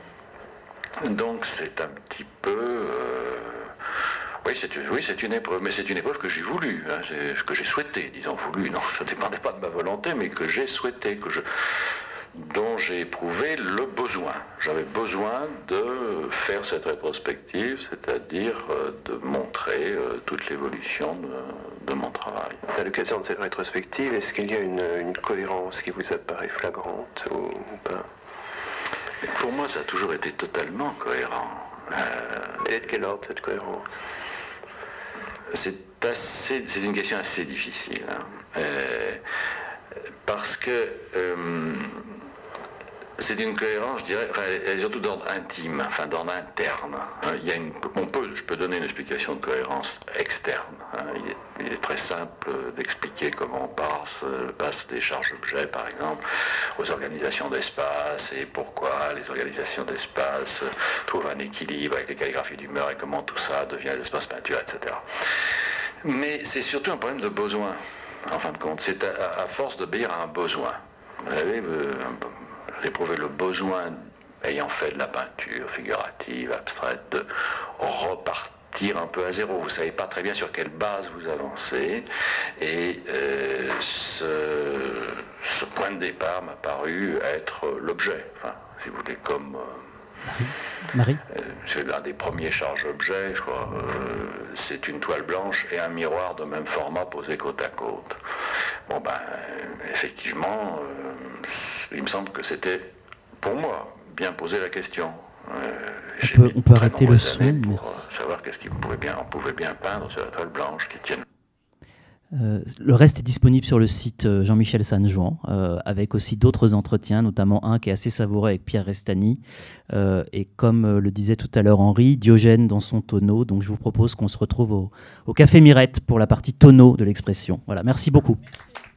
Donc c'est un petit peu... Oui, c'est une épreuve, mais c'est une épreuve que j'ai voulu, hein, que j'ai souhaité, disons voulu, non, ça ne dépendait pas de ma volonté, mais que j'ai souhaité, dont j'ai éprouvé le besoin. J'avais besoin de faire cette rétrospective, c'est-à-dire de montrer toute l'évolution de mon travail. À l'occasion de cette rétrospective, est-ce qu'il y a une cohérence qui vous apparaît flagrante ou pas? Pour moi, ça a toujours été totalement cohérent. Et de quel ordre cette cohérence? C'est une question assez difficile, hein. Parce que c'est une cohérence, je dirais, elle est surtout d'ordre intime, enfin d'ordre interne. Je peux donner une explication de cohérence externe. Hein. Il est très simple d'expliquer comment on passe des charges objets, par exemple, aux organisations d'espace, et pourquoi les organisations d'espace trouvent un équilibre avec les calligraphies d'humeur, et comment tout ça devient l'espace peinture, etc. Mais c'est surtout un problème de besoin, en fin de compte. C'est à force d'obéir à un besoin. Vous savez, j'ai éprouvé le besoin, ayant fait de la peinture figurative, abstraite, de repartir un peu à zéro. Vous ne savez pas très bien sur quelle base vous avancez. Et ce point de départ m'a paru être l'objet. Enfin, si vous voulez, comme... Marie c'est l'un des premiers charges-objets, je crois. C'est une toile blanche et un miroir de même format posé côte à côte. Bon, ben, effectivement, il me semble que c'était, pour moi, bien poser la question. On peut arrêter le son, merci. Savoir qu'est-ce qu'on pouvait bien peindre sur la toile blanche qui tienne. Le reste est disponible sur le site Jean-Michel Sanjuan, avec aussi d'autres entretiens, notamment un qui est assez savoureux avec Pierre Restany. Et comme le disait tout à l'heure Henri, Diogène dans son tonneau. Donc je vous propose qu'on se retrouve au Café Mirette pour la partie tonneau de l'expression. Voilà, merci beaucoup. Merci.